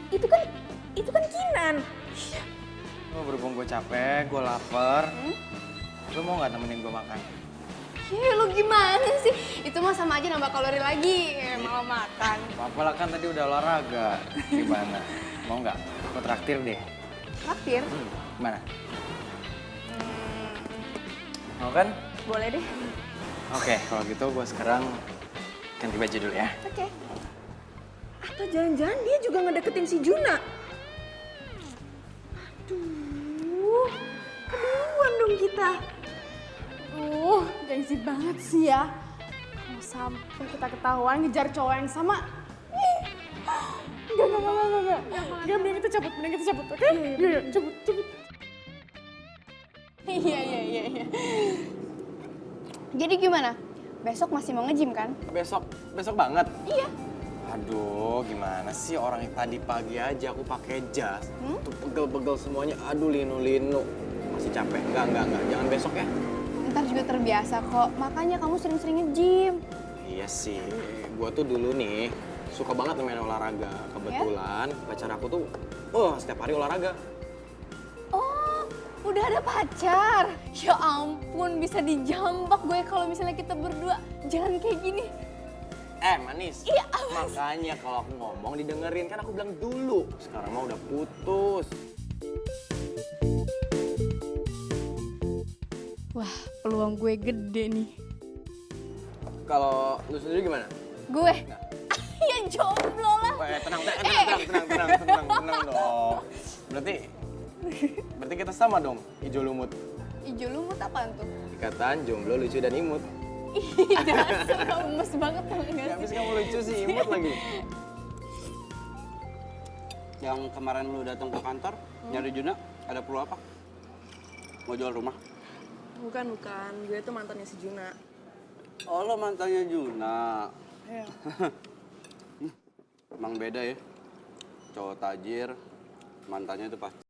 Speaker 5: Itu kan Kinan.
Speaker 9: Lo berhubung gue capek, gue lapar. Lo mau nggak nemenin gue makan?
Speaker 2: Lu gimana sih? Itu mah sama aja nambah kalori lagi, malah makan.
Speaker 9: Apa lah kan tadi udah olahraga. Gimana? Mau nggak? Gue traktir deh.
Speaker 2: Traktir?
Speaker 9: Gimana? Mau kan?
Speaker 2: Boleh deh.
Speaker 9: Oke, kalau gitu gue sekarang ganti baju dulu ya.
Speaker 2: Oke.
Speaker 5: Atau jangan-jangan dia juga ngedeketin si Juna? Aduh, keduluan dong kita.
Speaker 3: Gengsi banget sih ya. Kalau sampai kita ketahuan ngejar cowok yang sama. Enggak. Enggak, mending kita cabut, oke? Iya, cabut.
Speaker 2: Iya. Jadi gimana? Besok masih mau nge-gym kan?
Speaker 9: Besok banget?
Speaker 2: Iya.
Speaker 9: Aduh, gimana sih orang yang tadi pagi aja aku pakai jas. Tuh pegel-pegel semuanya. Aduh, linu. Masih capek. Enggak. Jangan besok ya.
Speaker 2: Ntar juga terbiasa kok. Makanya kamu sering-sering nge-gym.
Speaker 9: Iya sih. Gua tuh dulu nih suka banget main olahraga. Kebetulan pacar aku tuh setiap hari olahraga.
Speaker 2: Oh, udah ada pacar? Ya ampun, bisa dijambak gue kalau misalnya kita berdua jalan kayak gini.
Speaker 9: Manis.
Speaker 2: Iya,
Speaker 9: Makanya kalau aku ngomong didengerin, kan aku bilang dulu. Sekarang mah udah putus.
Speaker 2: Wah, peluang gue gede nih.
Speaker 9: Kalau lu sendiri gimana?
Speaker 2: Gue? Ya jomblo lah.
Speaker 9: Tenang dong. Berarti kita sama dong, hijau lumut.
Speaker 2: Ijo lumut apaan tuh?
Speaker 9: Ikatan jomblo lucu dan imut.
Speaker 2: Ih, dasar gemes banget tau gak
Speaker 9: Habis
Speaker 2: sih?
Speaker 9: kamu lucu sih, imut lagi.
Speaker 1: Yang kemarin lu datang ke kantor nyari Juna, ada perlu apa? Mau jual rumah?
Speaker 5: Bukan. Gue tuh mantannya si Juna.
Speaker 1: Oh, lo mantannya Juna.
Speaker 5: Iya.
Speaker 1: Emang beda ya. Cowok tajir, mantannya itu pasti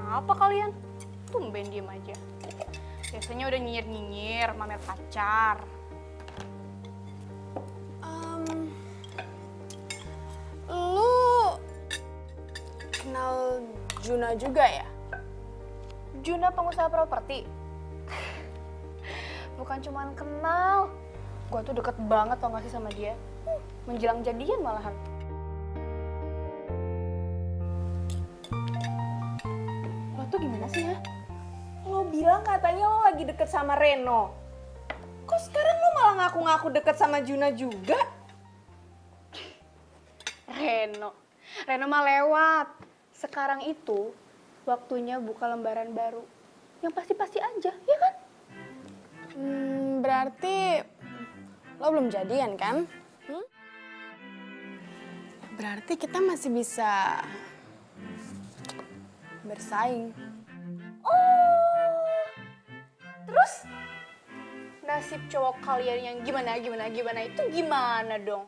Speaker 3: Apa kalian? Tumben diem aja. Biasanya udah nyinyir-nyinyir, mamer pacar.
Speaker 5: Lu kenal Juna juga ya?
Speaker 3: Juna pengusaha properti. Bukan cuman kenal. Gua tuh deket banget tau gak sih sama dia. Menjelang jadian malahan.
Speaker 5: Lo tuh gimana sih ya? Lo bilang katanya lo lagi deket sama Reno. Kok sekarang lo malah ngaku-ngaku deket sama Juna juga?
Speaker 3: Reno mah lewat. Sekarang itu waktunya buka lembaran baru. Yang pasti-pasti aja, ya kan?
Speaker 5: Berarti lo belum jadian kan? Berarti kita masih bisa bersaing.
Speaker 3: Oh, terus nasib cowok kalian yang gimana itu gimana dong?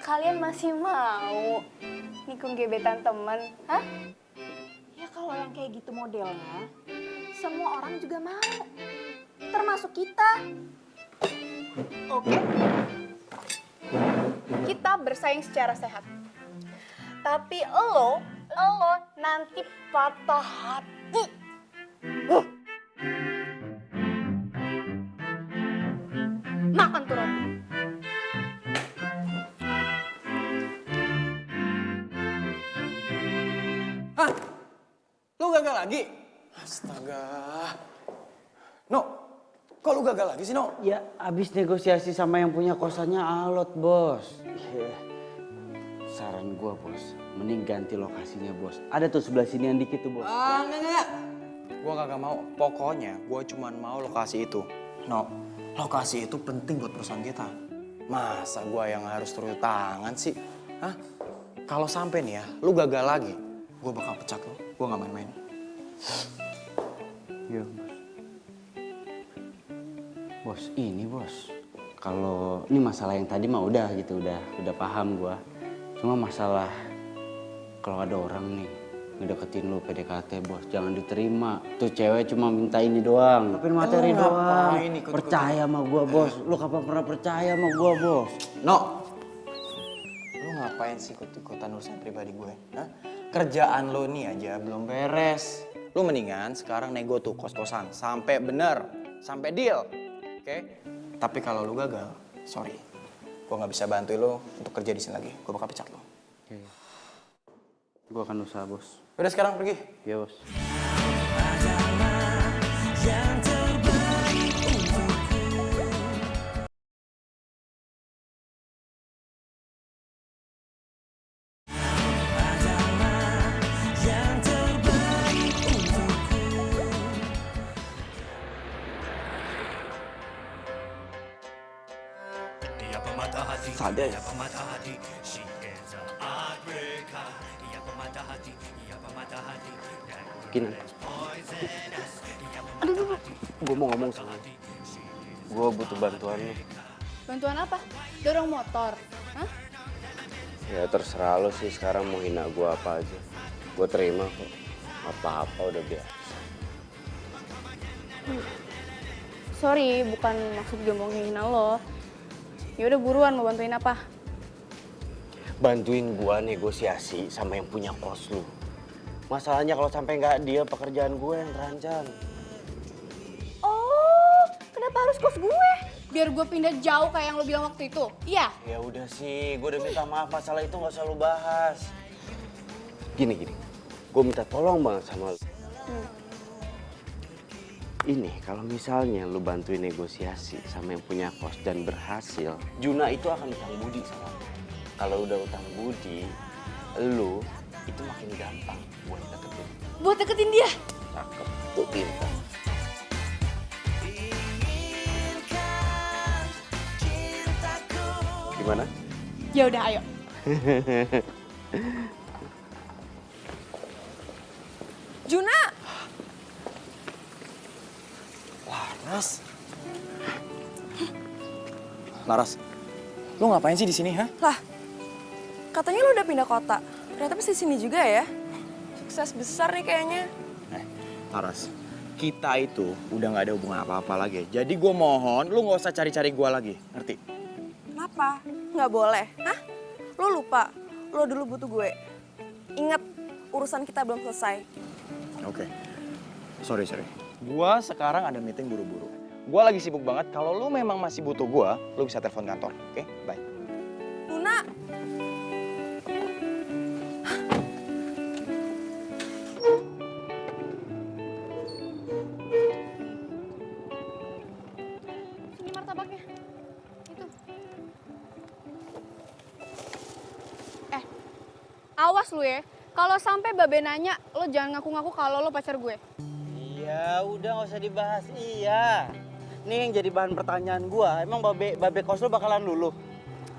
Speaker 3: Kalian masih mau nikung gebetan temen? Hah?
Speaker 5: Ya kalau yang kayak gitu modelnya, semua orang juga mau. Termasuk kita.
Speaker 3: Oke. Kita bersaing secara sehat. Tapi lo nanti patah hati. Makan tuh roti.
Speaker 9: Hah? Lu gagal lagi? Astaga. No, kok lu gagal lagi sih, No?
Speaker 1: Ya abis negosiasi sama yang punya kosannya alot bos. Saran gua bos, mending ganti lokasinya bos. Ada tuh sebelah sini yang dikit tuh bos.
Speaker 9: Enggak. Gua kagak mau. Pokoknya gua cuman mau lokasi itu. No, lokasi itu penting buat perusahaan kita. Masa gua yang harus turun tangan sih? Hah? Kalau sampai nih ya, lu gagal lagi, gua bakal pecat lu. Gua nggak main-main.
Speaker 1: Iya bos. Bos ini bos, kalau ini masalah yang tadi mah udah gitu, udah paham gua. Cuma masalah kalau ada orang nih ngedeketin lu PDKT bos, jangan diterima. Tuh cewek cuma minta ini doang, tapi materi doang. Percaya sama gua bos, lu kapan pernah percaya sama gua bos?
Speaker 9: No, lu ngapain sih ikut-ikutan urusan pribadi gue? Hah? Kerjaan lo nih aja belum beres. Lu mendingan sekarang nego tuh kos-kosan sampai bener, sampai deal. Oke? Tapi kalau lu gagal, sorry. Gue nggak bisa bantu lo untuk kerja di sini lagi. Gue bakal pecat lo.
Speaker 1: Oke. Gua akan usaha bos.
Speaker 9: Udah sekarang pergi.
Speaker 1: Iya bos.
Speaker 7: Sadar.
Speaker 1: Gini. Gue mau ngomong sama lu. Gue butuh bantuan lu.
Speaker 3: Bantuan apa? Dorong motor? Hah?
Speaker 1: Ya terserah lu sih sekarang mau hina gue apa aja. Gue terima kok. Apa-apa udah biasa.
Speaker 3: Sorry, bukan maksud gue mau ngehina lo. Ya udah buruan, mau bantuin apa?
Speaker 1: Bantuin gue negosiasi sama yang punya kos lu. Masalahnya kalau sampai nggak dia, pekerjaan gue yang terancam.
Speaker 3: Oh, kenapa harus kos gue? Biar gue pindah jauh kayak yang lo bilang waktu itu, iya?
Speaker 1: Ya udah sih, gue udah minta maaf, masalah itu nggak usah lu bahas. Gini, gue minta tolong banget sama lu. Ini kalau misalnya lu bantuin negosiasi sama yang punya kos dan berhasil, Juna itu akan utang budi sama lu. Kalau udah utang budi, lu itu makin gampang buat deketin.
Speaker 3: Buat deketin dia?
Speaker 1: Cakep, tuh pintar. Gimana?
Speaker 3: Ya udah, ayo.
Speaker 5: Juna!
Speaker 9: Laras. Laras, lu ngapain sih di sini, ha?
Speaker 5: Lah, katanya lu udah pindah kota. Ternyata masih di sini juga ya? Sukses besar nih kayaknya.
Speaker 9: Laras, kita itu udah nggak ada hubungan apa-apa lagi. Jadi gue mohon, lu nggak usah cari-cari gue lagi, ngerti?
Speaker 5: Kenapa? Nggak boleh? Hah? Lu lupa, lu dulu butuh gue. Ingat, urusan kita belum selesai.
Speaker 9: Oke. Sorry. Gua sekarang ada meeting buru-buru. Gua lagi sibuk banget. Kalau lu memang masih butuh gua, lu bisa telepon kantor. Oke? Bye.
Speaker 5: Luna!
Speaker 4: Ini martabaknya. Itu. Awas lu ya. Kalau sampai Babe nanya, lo jangan ngaku-ngaku kalau lo pacar gue.
Speaker 1: Iya, udah nggak usah dibahas. Iya. Nih yang jadi bahan pertanyaan gua, emang babe kos lu bakalan luluh?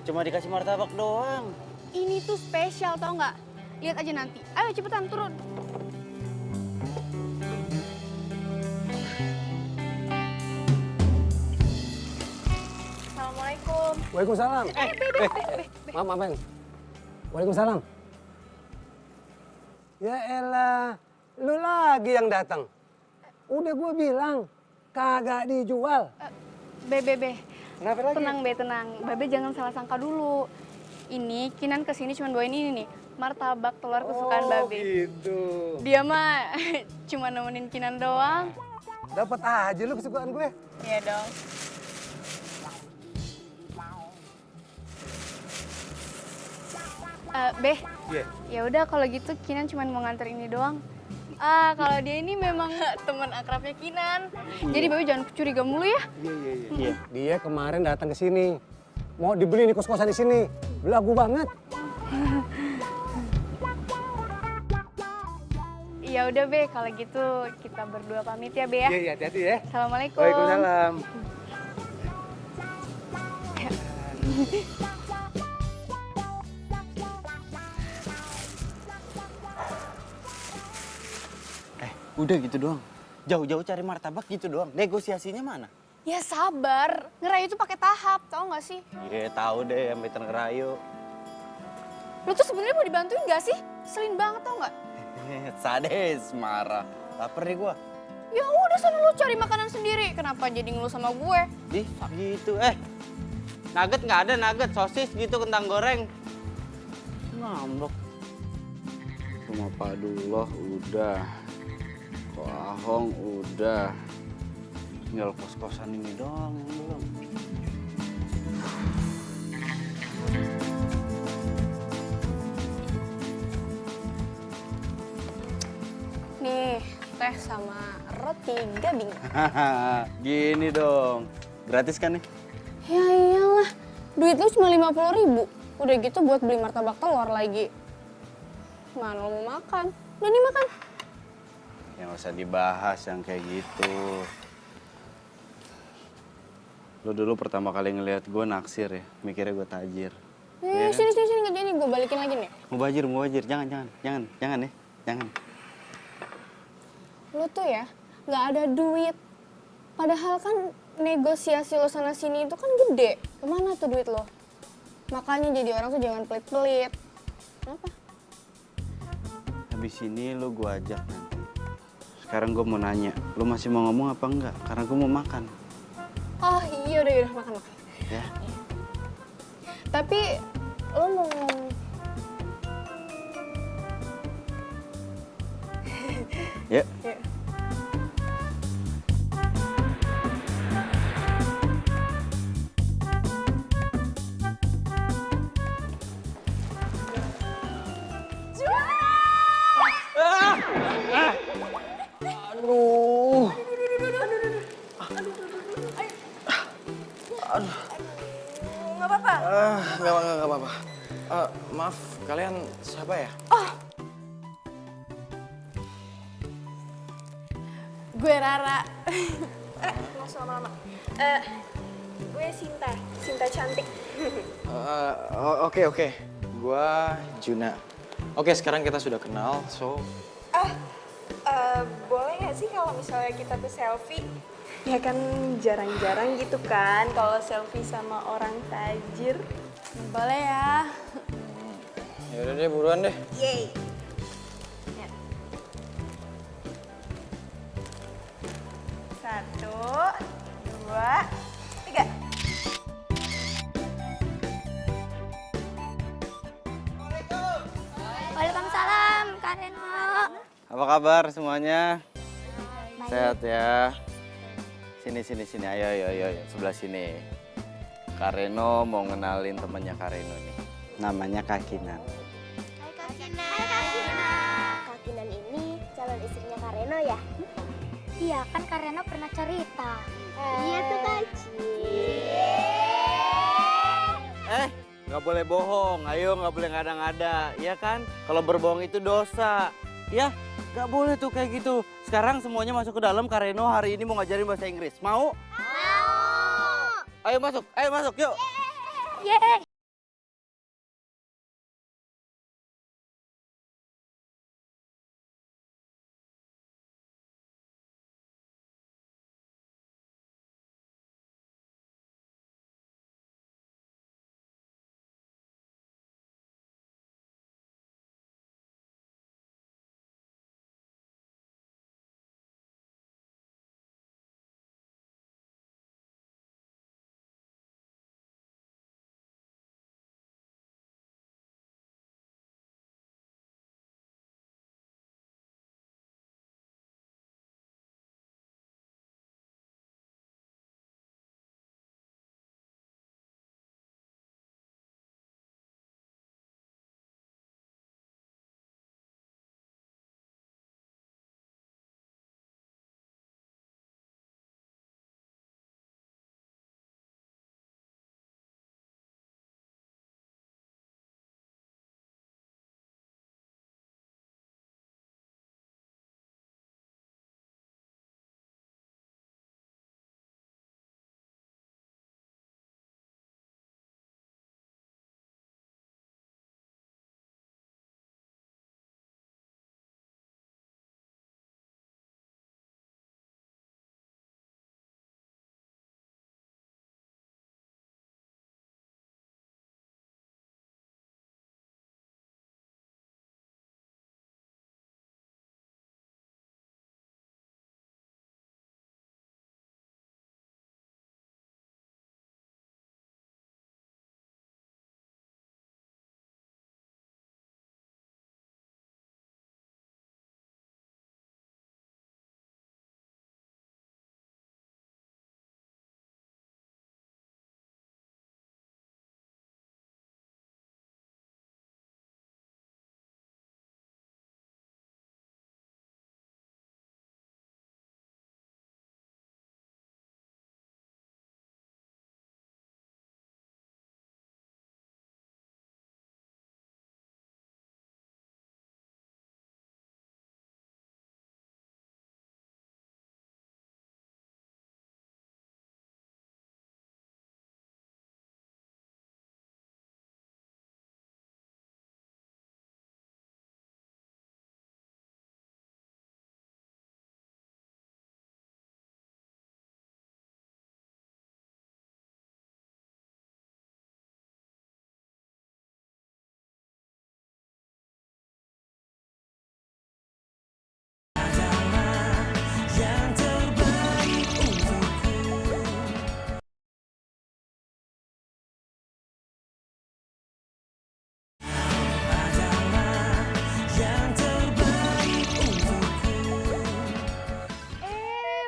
Speaker 1: Cuma dikasih martabak doang.
Speaker 4: Ini tuh spesial tau nggak? Lihat aja nanti. Ayo cepetan turun.
Speaker 5: Assalamualaikum.
Speaker 10: Waalaikumsalam. Maaf, Ben. Waalaikumsalam. Ya elah, lu lagi yang datang. Udah gue bilang, kagak dijual.
Speaker 4: Be.
Speaker 10: Kenapa lagi?
Speaker 4: Tenang Be, tenang. Babe jangan salah sangka dulu. Ini Kinan kesini cuma bawain ini nih. Martabak telur kesukaan Babe.
Speaker 10: Gitu.
Speaker 4: Dia mah cuma nemenin Kinan doang.
Speaker 10: Dapat aja lu kesukaan gue.
Speaker 4: Iya dong. Be, ya udah kalau gitu Kinan cuma mau nganter ini doang. Kalau dia ini memang teman akrabnya Kinan. Jadi Babe jangan curiga mulu ya.
Speaker 10: Iya. Dia kemarin datang ke sini. Mau dibeli nih kos-kosan di sini. Belagu banget.
Speaker 4: Ya udah Be, kalau gitu kita berdua pamit ya Be ya.
Speaker 10: Iya, hati-hati ya.
Speaker 4: Assalamualaikum.
Speaker 10: Waalaikumsalam.
Speaker 1: Udah gitu doang. Jauh-jauh cari martabak gitu doang. Negosiasinya mana?
Speaker 4: Ya sabar, ngerayu itu pakai tahap, tau gak sih?
Speaker 1: Iya tahu deh yang Peter ngerayu.
Speaker 4: Lu tuh sebenarnya mau dibantuin gak sih? Selin banget tau gak?
Speaker 1: Sades, marah. Laper nih gua.
Speaker 4: Ya udah sana lu cari makanan sendiri. Kenapa jadi ngeluh sama gue?
Speaker 1: Ih, gitu. Nugget nggak ada, nugget, sosis gitu, kentang goreng. Ngambek.
Speaker 7: Rumah Pak Duloh udah. Ahong udah. Tinggal kos-kosan ini doang yang belum.
Speaker 4: Nih, teh sama roti gabing.
Speaker 7: Gini dong. Gratis kan nih?
Speaker 4: Ya iyalah, duit lu cuma 50.000. Udah gitu buat beli martabak telur lagi. Mana lo mau makan? Udah nih makan.
Speaker 7: Yang usah dibahas yang kayak gitu. Lo dulu pertama kali ngeliat gue naksir ya, mikirnya gue tajir.
Speaker 4: Sini, nggak jadi, gue balikin lagi nih.
Speaker 7: Mau bajir, jangan ya, jangan.
Speaker 4: Lu tuh ya, nggak ada duit. Padahal kan negosiasi lo sana sini itu kan gede. Kemana tuh duit lo? Makanya jadi orang tuh jangan pelit-pelit. Kenapa?
Speaker 7: Habis ini lo gue ajak nanti. Sekarang gue mau nanya, lo masih mau ngomong apa enggak? Karena gue mau makan.
Speaker 4: Oh iya udah makan.
Speaker 7: Ya?
Speaker 4: Tapi lo mau ngomong...
Speaker 7: Ya.
Speaker 5: Nggak apa-apa?
Speaker 9: Nggak apa-apa. Maaf, kalian siapa ya?
Speaker 5: Gue Rara. Nggak usah lama-lama. Gue Sinta cantik.
Speaker 9: Oke. Gua Juna. Oke, sekarang kita sudah kenal, so...
Speaker 5: gak sih kalau misalnya kita tuh selfie? Ya kan jarang-jarang gitu kan kalau selfie sama orang tajir.
Speaker 3: Boleh ya.
Speaker 9: Ya udah deh, buruan deh.
Speaker 5: Yeay. Ya. 1, 2, 3.
Speaker 4: Waalaikumsalam, Kak Reno.
Speaker 7: Apa kabar semuanya? Sehat ya. Sini. Ayo, sebelah sini. Kak Reno mau ngenalin temannya Kak Reno nih. Namanya Kak Kinan.
Speaker 4: Hai Kak Kinan ini calon istrinya Kak Reno ya? Iya, kan Kak Reno pernah cerita. Iya tuh Kak
Speaker 7: Nggak boleh bohong. Ayo, nggak boleh ngada-ngada. Ya kan? Kalau berbohong itu dosa. Ya, nggak boleh tuh kayak gitu. Sekarang semuanya masuk ke dalam. Kak Reno hari ini mau ngajarin bahasa Inggris. Mau? Mau. Ayo masuk, yuk.
Speaker 4: Yeay.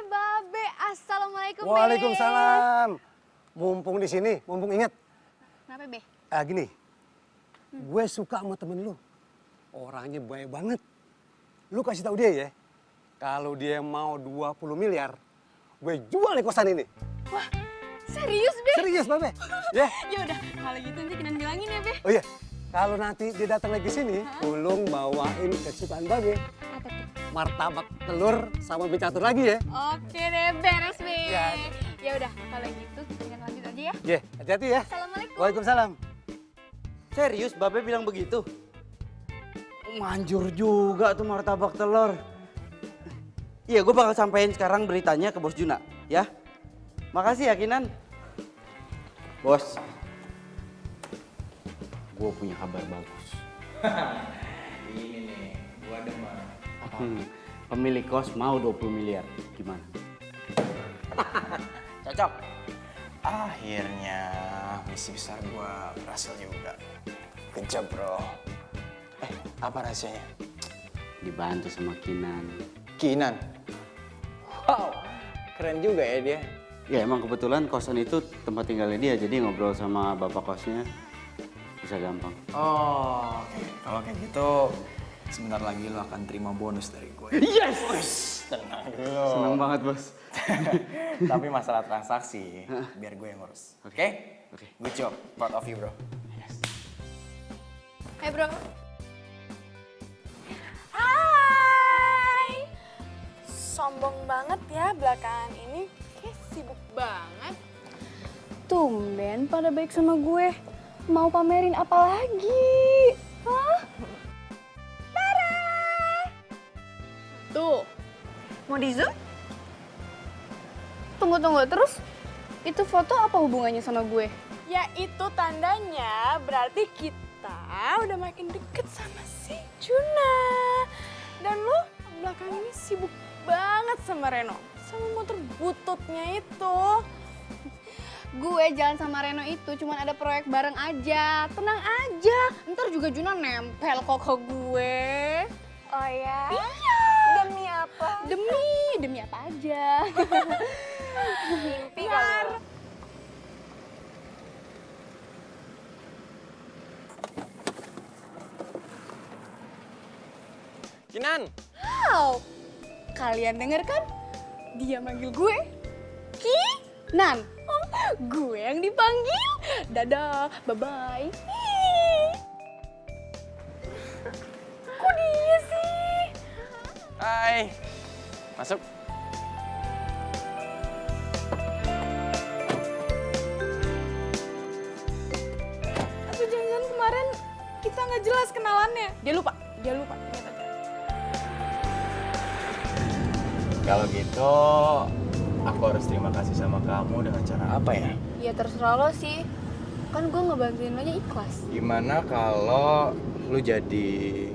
Speaker 2: Babe, assalamualaikum. Be.
Speaker 10: Waalaikumsalam. Mumpung di sini, mumpung inget.
Speaker 2: Kenapa, Be?
Speaker 10: Gini, gue suka sama temen lu. Orangnya baik banget. Lu kasih tahu dia ya, kalau dia mau 20 miliar, gue jual nih kosan ini.
Speaker 2: Wah, serius, Be?
Speaker 10: Serius, Babe. Ya.
Speaker 2: Ya udah, kalau gitu nanti Kinan bilangin ya, Be.
Speaker 10: Oh iya, kalau nanti dia datang lagi sini, Ulung bawain kesukaan Babe.
Speaker 2: Apa tuh?
Speaker 10: Martabak telur sama mie catur lagi ya.
Speaker 2: Oke deh, beres, Be.
Speaker 10: Ya.
Speaker 2: Ya udah, kalau gitu Kinan lanjut aja ya.
Speaker 10: Ya, hati-hati ya.
Speaker 2: Assalamualaikum.
Speaker 10: Waalaikumsalam.
Speaker 1: Serius, Babe bilang begitu? Manjur juga tuh martabak telur. Iya, gue bakal sampein sekarang beritanya ke Bos Juna, ya. Makasih ya, Kinan. Bos, gue punya kabar bagus.
Speaker 9: Ini nih, gua demen.
Speaker 1: Pemilik kos mau 20 miliar. Gimana?
Speaker 9: Cocok. Akhirnya misi besar gua berhasil juga. Good job, bro. Apa rahasianya?
Speaker 1: Dibantu sama Kinan.
Speaker 9: Kinan. Wow, keren juga ya dia.
Speaker 1: Ya emang kebetulan kosan itu tempat tinggalnya dia, jadi ngobrol sama bapak kosnya bisa gampang.
Speaker 9: Oh, oke. Kalau kayak gitu, sebentar lagi lo akan terima bonus dari gue.
Speaker 1: Yes!
Speaker 9: Tenang dulu.
Speaker 1: Seneng banget, Bos.
Speaker 9: Tapi masalah transaksi, biar gue yang ngurus. Oke?
Speaker 1: Oke.
Speaker 9: Good job. Proud of you, bro.
Speaker 2: Hai bro. Hai. Sombong banget ya belakangan ini. Kayak sibuk banget.
Speaker 3: Tumben pada baik sama gue. Mau pamerin apa lagi? Hah?
Speaker 2: Tuh. Mau di zoom?
Speaker 3: Tunggu, terus itu foto apa hubungannya sama gue?
Speaker 2: Ya itu tandanya berarti kita udah makin deket sama si Juna. Dan lu belakangan ini sibuk banget sama Reno. Sama motor bututnya itu.
Speaker 3: Gue jalan sama Reno itu cuman ada proyek bareng aja. Tenang aja, ntar juga Juna nempel kok ke gue.
Speaker 2: Oh ya?
Speaker 3: Iya.
Speaker 2: Demi apa?
Speaker 3: Demi apa aja.
Speaker 2: Mimpi kali.
Speaker 9: Kinan!
Speaker 3: Wow, kalian denger kan? Dia manggil gue Kinan. Oh, gue yang dipanggil. Dadah, bye-bye. Kok dia sih?
Speaker 9: Hai! Masuk.
Speaker 2: Tapi jangan kemarin kita nggak jelas kenalannya. Dia lupa. Ingat aja.
Speaker 9: Kalau gitu, aku harus terima kasih sama kamu dengan cara apa ya?
Speaker 3: Ya terserah lo sih. Kan gue ngebantuin lo nya ikhlas.
Speaker 9: Gimana kalau lu jadi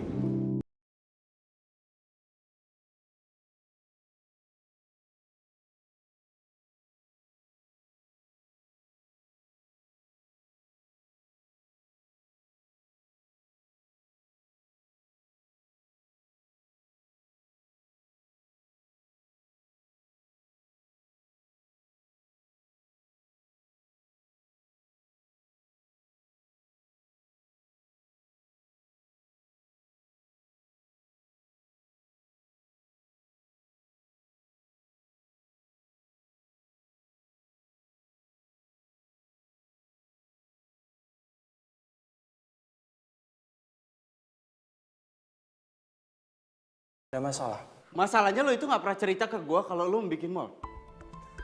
Speaker 9: ada masalah?
Speaker 1: Masalahnya lo itu nggak pernah cerita ke gue kalau lo bikin mall.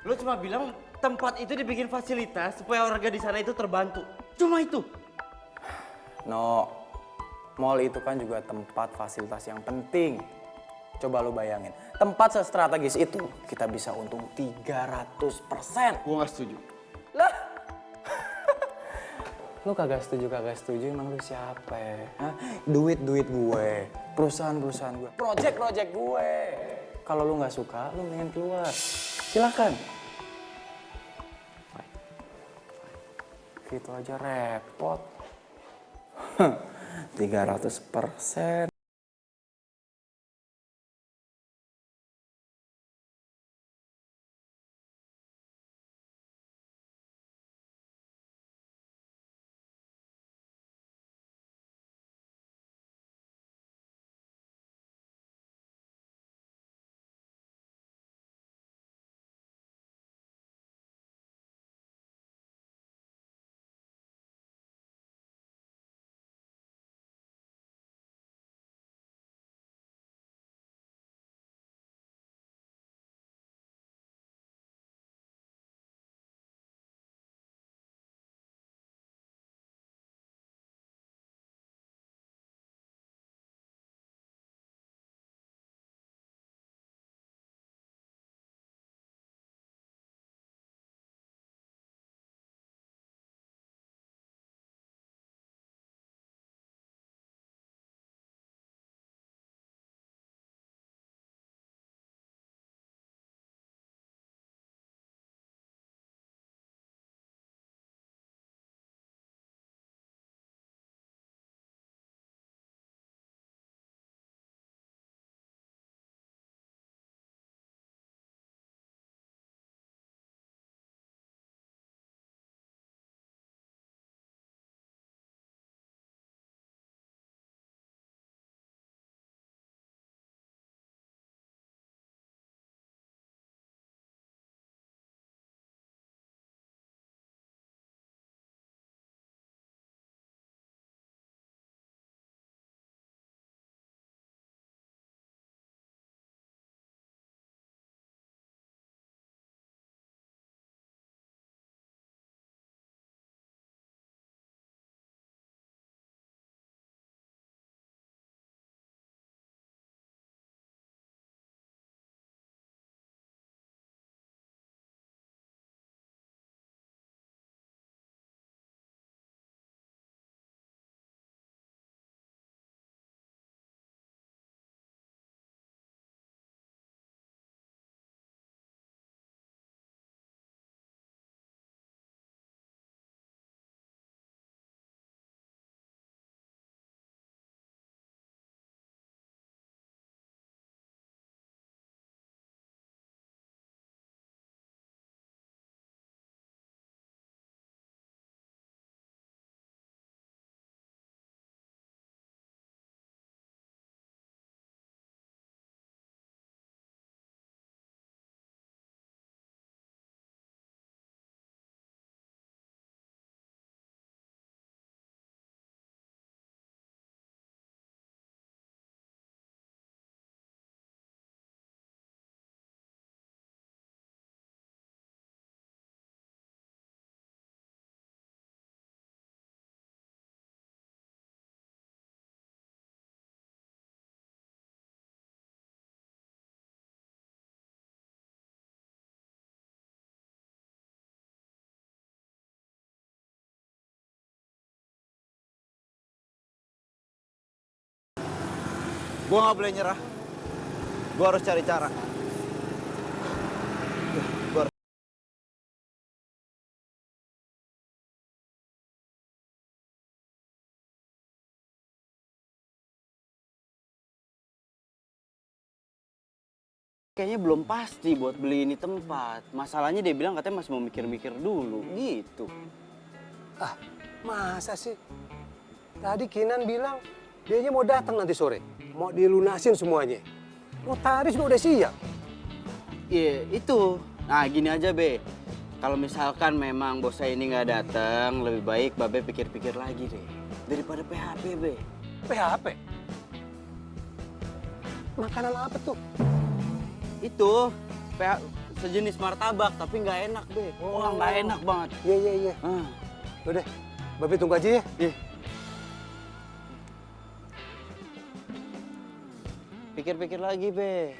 Speaker 1: Lo cuma bilang tempat itu dibikin fasilitas supaya warga di sana itu terbantu. Cuma itu.
Speaker 9: No, mall itu kan juga tempat fasilitas yang penting. Coba lu bayangin, tempat sestrategis itu kita bisa untung 300%.
Speaker 1: Gue nggak setuju.
Speaker 9: Lah, lu kagak setuju, emang lu siapa ya? Hah? Duit gue, perusahaan gue, project gue. Kalau lu nggak suka, lu mendingan keluar. Silakan. Gitu aja repot. 300%.
Speaker 7: Gue nggak boleh nyerah. Gue harus cari cara. Gua harus-
Speaker 1: Kayaknya belum pasti buat beli ini tempat. Masalahnya dia bilang katanya masih mau mikir-mikir dulu, gitu.
Speaker 10: Ah, masa sih? Tadi Kinan bilang dianya mau datang nanti sore. Mau dilunasin semuanya. Notaris juga udah siap.
Speaker 1: Iya, itu. Nah, gini aja, Be. Kalau misalkan memang bos saya ini nggak datang, lebih baik Babe pikir-pikir lagi deh. Daripada PHP, Be.
Speaker 10: PHP? Makanan apa tuh?
Speaker 1: Itu, sejenis martabak, tapi nggak enak, Be. Wah, nggak enak banget.
Speaker 10: Iya, iya, iya.
Speaker 1: Ah.
Speaker 10: Udah, Babe tunggu aja ya.
Speaker 1: Iya. Pikir-pikir lagi, Be.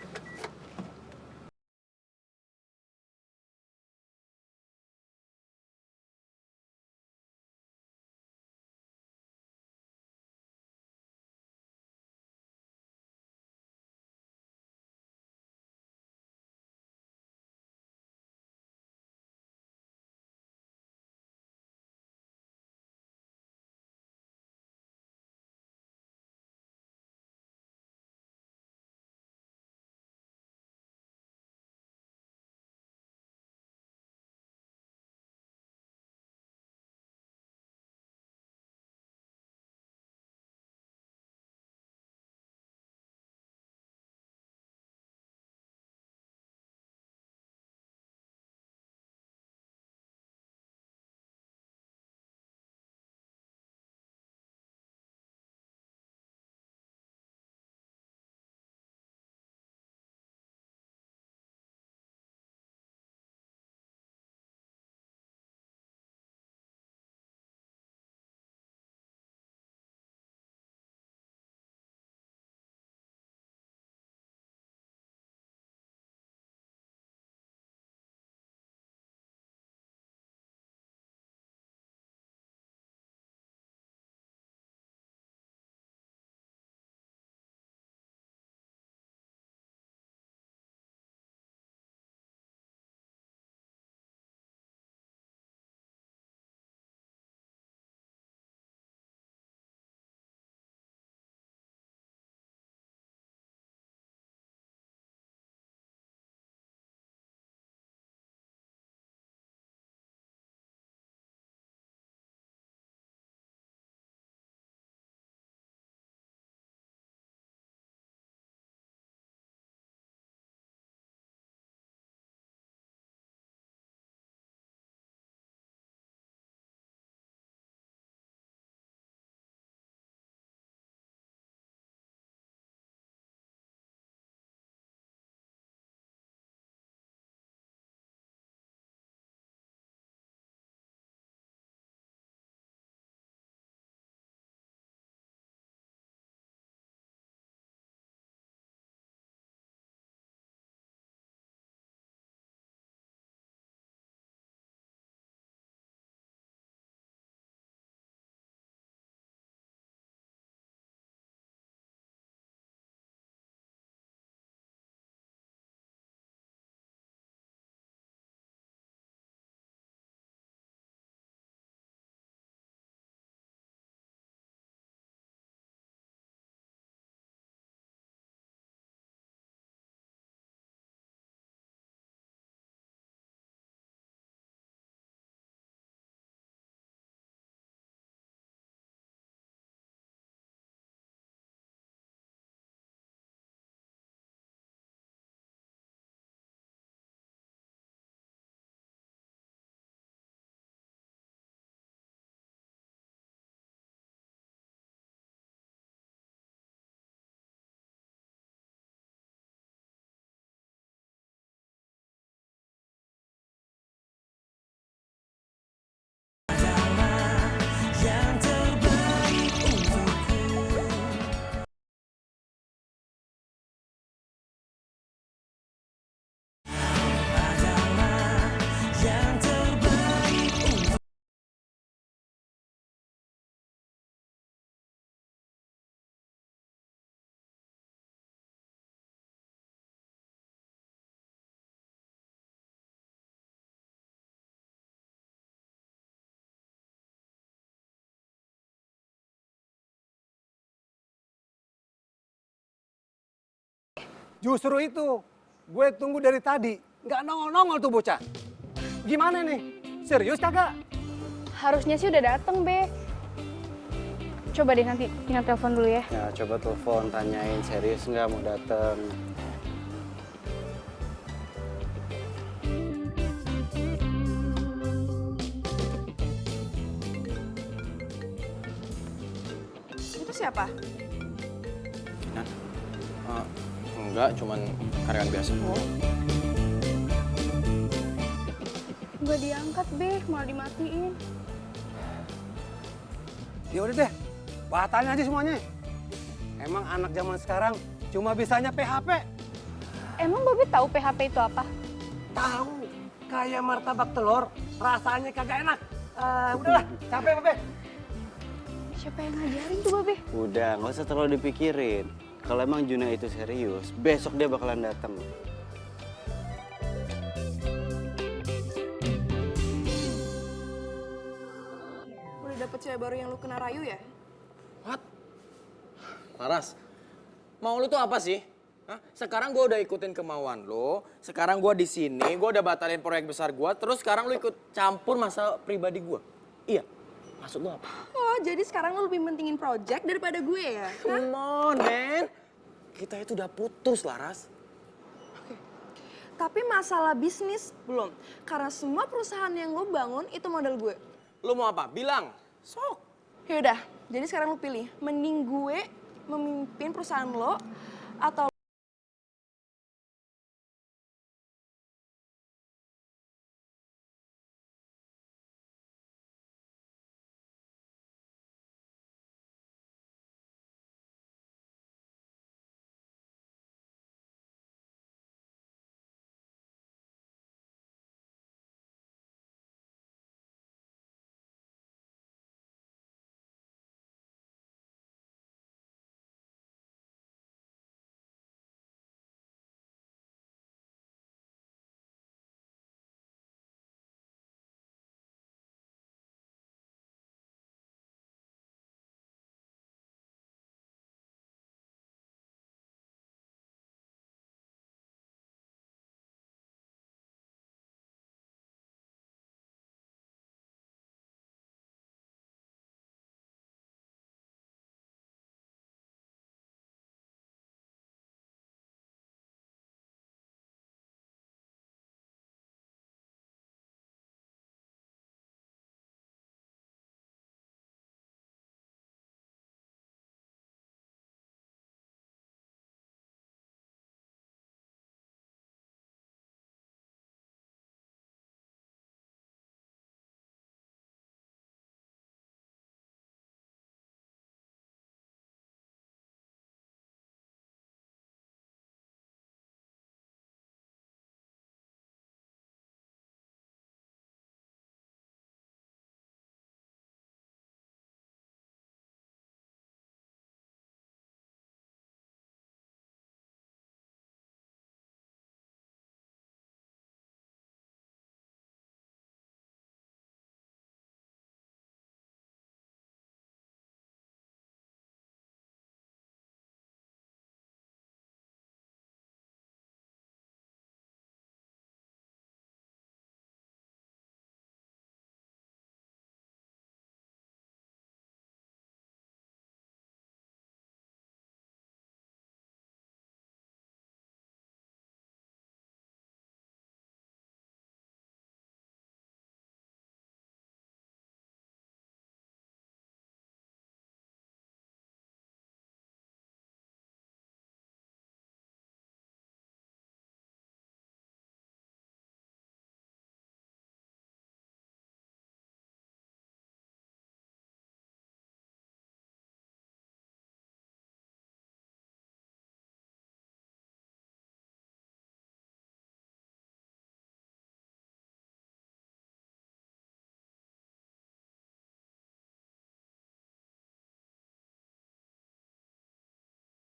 Speaker 10: Justru itu, gue tunggu dari tadi. Nggak nongol-nongol tuh bocah. Gimana nih? Serius kagak?
Speaker 3: Harusnya sih udah dateng, Be. Coba deh nanti tinggal telepon dulu ya.
Speaker 1: Ya coba telepon, tanyain serius nggak mau dateng.
Speaker 5: Itu siapa?
Speaker 9: Kinan? Enggak, cuman karyawan biasa.
Speaker 3: Nggak diangkat, Be. Malah dimatiin.
Speaker 10: Ya udah deh, batalin aja semuanya. Emang anak zaman sekarang cuma bisanya PHP.
Speaker 3: Emang Babe tahu PHP itu apa?
Speaker 10: Tahu, kayak martabak telur, rasanya kagak enak. Udahlah, capek Babe.
Speaker 3: Siapa yang ngajarin tuh, Babe?
Speaker 1: Udah, nggak usah terlalu dipikirin. Kalau emang Juna itu serius, besok dia bakalan datang.
Speaker 5: Udah dapet cewek baru yang lu kena rayu ya?
Speaker 9: What? Laras, mau lu tuh apa sih? Hah? Sekarang gue udah ikutin kemauan lo, sekarang gue di sini, gue udah batalin proyek besar gue, terus sekarang lu ikut campur masalah pribadi gue. Iya, maksud lu apa?
Speaker 5: Oh, jadi sekarang lu lebih mentingin project daripada gue ya?
Speaker 9: Come on, man. Kita itu udah putus, Laras.
Speaker 5: Tapi masalah bisnis belum. Karena semua perusahaan yang lo bangun itu modal gue.
Speaker 9: Lu mau apa? Bilang. Sok.
Speaker 5: Yaudah, jadi sekarang lo pilih. Mending gue memimpin perusahaan lo atau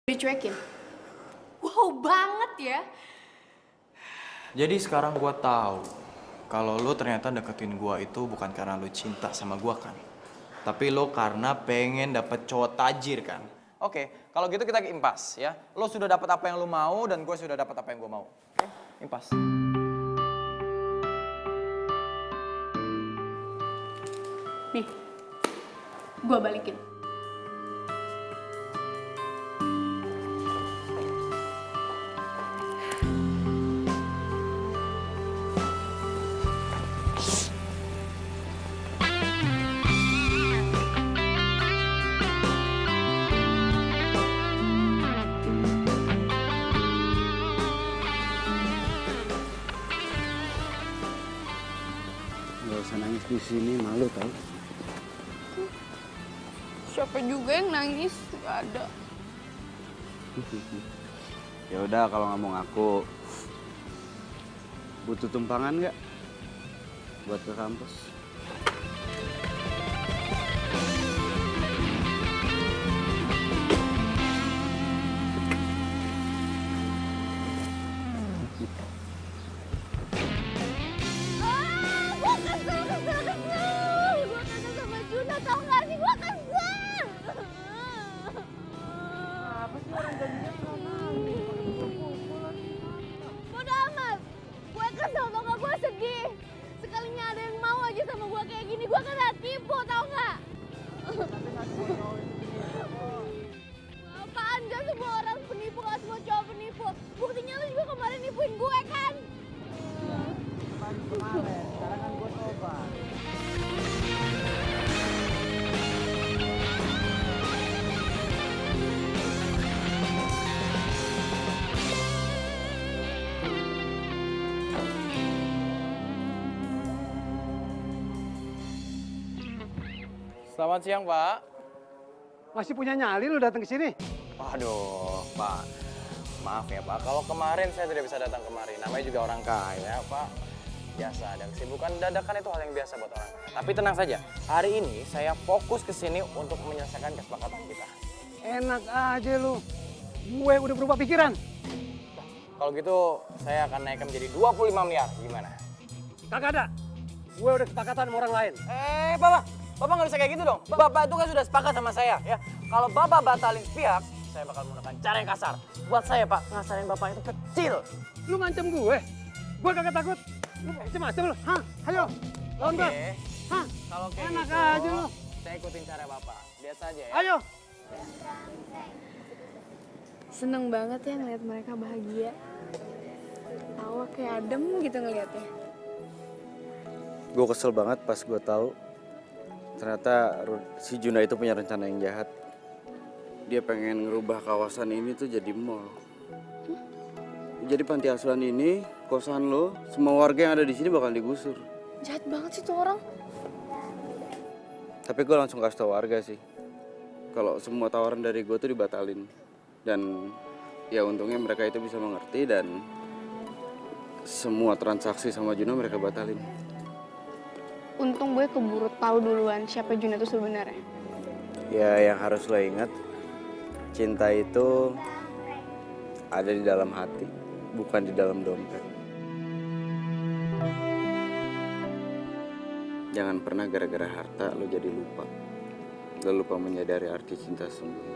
Speaker 2: Dicuekin. Wow banget ya.
Speaker 9: Jadi sekarang gue tahu kalau lu ternyata deketin gue itu bukan karena lu cinta sama gue kan, tapi lu karena pengen dapet cowok tajir kan. Oke, kalau gitu kita ke impas ya. Lo sudah dapat apa yang lo mau dan gue sudah dapat apa yang gue mau. Oke, impas.
Speaker 3: Nih, gue balikin.
Speaker 1: Gak usah nangis di sini, malu tau.
Speaker 2: Siapa juga yang nangis? Gak ada.
Speaker 1: Ya udah kalau nggak mau ngaku, butuh tumpangan nggak buat ke kampus?
Speaker 4: Gue kesel sama Juna, tau gak sih? Gue kesel. Apa sih orang janjinya bodo amat. Gue kesel tau gak, gue sedih. Sekalinya ada yang mau aja sama gue kayak gini, gue kena tipu tau gak? Apaan, gak semua orang penipu, gak semua cowok penipu. Buktinya lu juga kemarin nipuin gue kan?
Speaker 1: Sekarang kan gue tobat.
Speaker 9: Selamat siang, Pak.
Speaker 10: Masih punya nyali lu datang ke sini?
Speaker 9: Waduh, Pak. Maaf ya, Pak. Kalau kemarin saya tidak bisa datang kemari. Namanya juga orang kaya, Pak. Biasa, dan kesibukan dadakan itu hal yang biasa buat orang kaya. Tapi tenang saja, hari ini saya fokus ke sini untuk menyelesaikan kesepakatan kita.
Speaker 10: Enak aja lu. Gue udah berubah pikiran.
Speaker 9: Kalau gitu, saya akan naikkan menjadi 25 miliar. Gimana?
Speaker 10: Kagak ada. Gue udah kesepakatan sama orang lain.
Speaker 9: Bapak. Bapak nggak bisa kayak gitu dong. Bapak itu kan sudah sepakat sama saya, ya. Kalau Bapak batalin sepihak, saya bakal menggunakan cara yang kasar. Buat saya, Pak, ngasarin Bapak itu kecil.
Speaker 10: Lu ngancem gue? Gue kagak takut. Lu macem-macem lu. Hah? Ayo. Lawan gue. Hah?
Speaker 9: Kalau kayak
Speaker 10: Enak
Speaker 9: gitu,
Speaker 10: aja lu.
Speaker 9: saya ikutin cara Bapak. Lihat saja ya.
Speaker 10: Ayo.
Speaker 2: Seneng banget ya ngeliat mereka bahagia. Tawa kayak adem gitu ngeliatnya.
Speaker 7: Gue kesel banget pas gue tahu ternyata si Juna itu punya rencana yang jahat. Dia pengen ngerubah kawasan ini tuh jadi mall. Jadi panti asuhan ini, kosan lo, semua warga yang ada di sini bakal digusur.
Speaker 2: Jahat banget sih tuh orang.
Speaker 7: Tapi gue langsung kasih tau warga sih, kalau semua tawaran dari gue tuh dibatalin. Dan ya untungnya mereka itu bisa mengerti dan semua transaksi sama Juna mereka batalin.
Speaker 2: Untung gue keburu tahu duluan siapa Juna itu sebenarnya.
Speaker 7: Ya yang harus lo ingat, cinta itu ada di dalam hati, bukan di dalam dompet. Jangan pernah gara-gara harta lo jadi lupa. Lo lupa menyadari arti cinta sungguh.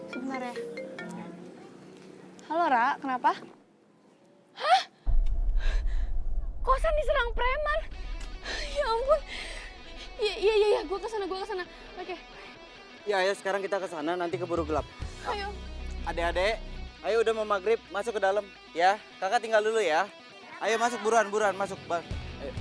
Speaker 2: Sebentar ya. Halo Ra, kenapa? Hah? Kosan diserang preman? Ya ampun. Iya, gue kesana. Oke,
Speaker 7: Ya ayo sekarang kita ke sana, nanti keburu gelap.
Speaker 2: ayo.
Speaker 7: Adek-adek, ayo udah mau maghrib, masuk ke dalam. Ya, kakak tinggal dulu ya. Ayo masuk buruan, masuk. Ayo.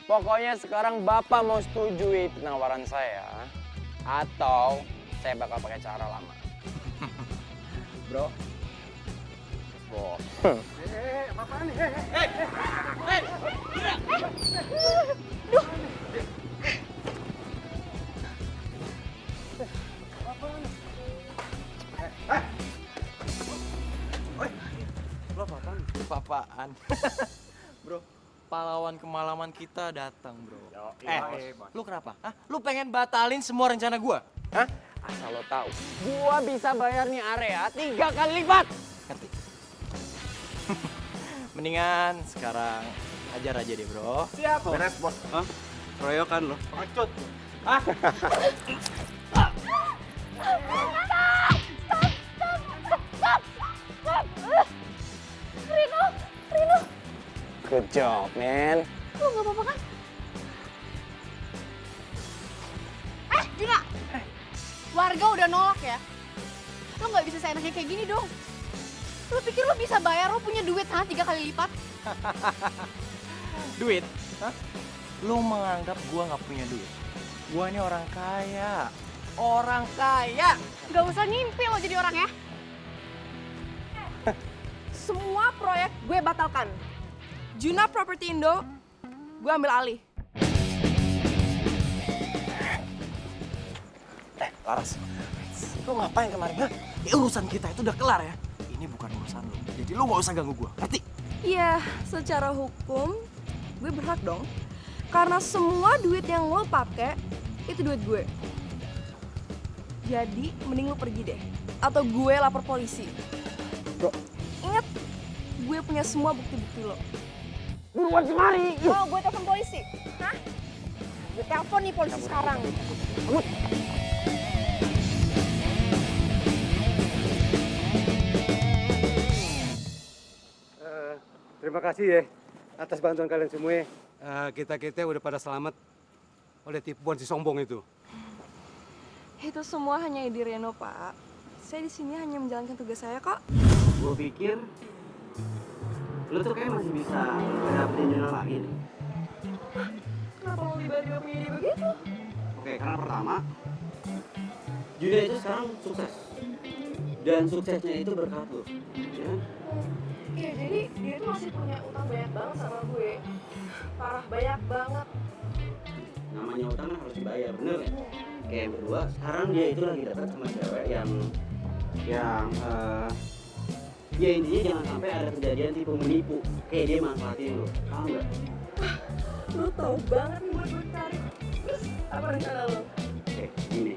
Speaker 9: Pokoknya sekarang Bapak mau setujui penawaran saya atau saya bakal pakai cara lama. Bro. Bos.
Speaker 10: Apaan nih?
Speaker 9: Apa-apaan? Bro, pahlawan kemalaman kita datang, bro. Lu kenapa? Hah? Lu pengen batalin semua rencana gua? Hah? Asal lo tahu,
Speaker 1: Gua bisa bayar nih area 3 kali lipat.
Speaker 9: ngerti? Mendingan sekarang ajar aja deh, bro.
Speaker 10: Siap. Beres, bos.
Speaker 1: Hah? Keroyokan lo.
Speaker 10: Pengecut.
Speaker 9: Good job, man.
Speaker 2: Lu gak apa-apa kan? Juna! Warga udah nolak ya? Lu gak bisa seenaknya kayak gini dong. Lu pikir lu bisa bayar, lu punya duit 3 kali lipat?
Speaker 9: Duit? Hah? Lu menganggap gua nggak punya duit? Gua ini orang kaya. Orang kaya!
Speaker 2: Gak usah ngimpi lo jadi orang ya.
Speaker 5: Semua proyek gue batalkan. Juna Property Indo, gue ambil alih.
Speaker 9: Laras, lu ngapain kemarin? Hah? Urusan kita itu udah kelar ya. Ini bukan urusan lu, jadi lu nggak usah ganggu gua, ngerti?
Speaker 5: Iya, secara hukum gue berhak dong. Karena semua duit yang lo pakai itu duit gue. Jadi mending lo pergi deh. Atau gue lapor polisi.
Speaker 9: Bro.
Speaker 5: Ingat, gue punya semua bukti-bukti lo.
Speaker 1: Buruan kemari.
Speaker 5: Oh, gue telepon polisi. Hah? Gue telepon nih polisi sekarang.
Speaker 10: Terima kasih ya atas bantuan kalian semua. Kita udah pada selamat oleh tipuan si sombong itu.
Speaker 5: Itu semua hanya ide Reno, Pak. Saya di sini hanya menjalankan tugas saya kok.
Speaker 1: Gue pikir lu tuh kayak masih bisa dapetin Juna lagi nih.
Speaker 5: Kenapa lo tiba-tiba punya ide begitu?
Speaker 1: Oke, karena pertama Juna itu sekarang sukses. Dan suksesnya itu berkat lu. Ya?
Speaker 5: Iya, jadi dia tuh masih punya utang banyak banget sama gue. Parah, banyak banget.
Speaker 1: Namanya utang kan harus dibayar, bener ya? Kayak yang kedua, sekarang dia itu lagi dekat sama cewek yang ya intinya jangan sampai ada kejadian tipu menipu. Kayak dia manfaatin lo, paham nggak?
Speaker 5: Lo tau banget nih buat gue tarik. Terus apa rencana lo?
Speaker 1: Oke, gini.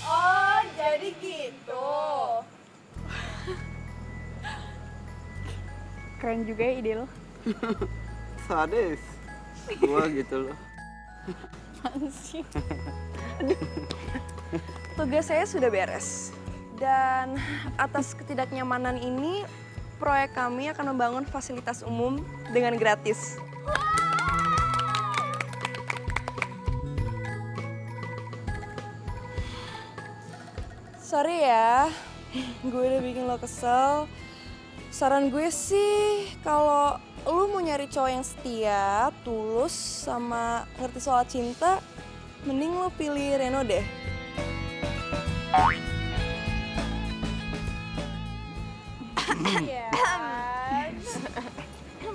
Speaker 5: Oh, jadi gitu.
Speaker 3: Keren juga ya ide lo.
Speaker 1: Sadis. Gua gitu loh.
Speaker 5: Tugas saya sudah beres. Dan atas ketidaknyamanan ini, proyek kami akan membangun fasilitas umum dengan gratis. Sorry ya, gue udah bikin lo kesel. Saran gue sih, kalau lo mau nyari cowok yang setia, tulus, sama ngerti soal cinta, mending lo pilih Reno deh.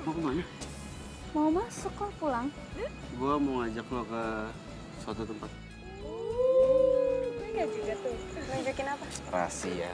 Speaker 1: Mau kemana?
Speaker 4: Mau masuk kok pulang?
Speaker 1: Gua mau ngajak lo ke suatu tempat.
Speaker 5: Gue juga tuh. Nunjukin apa?
Speaker 9: Rahasia.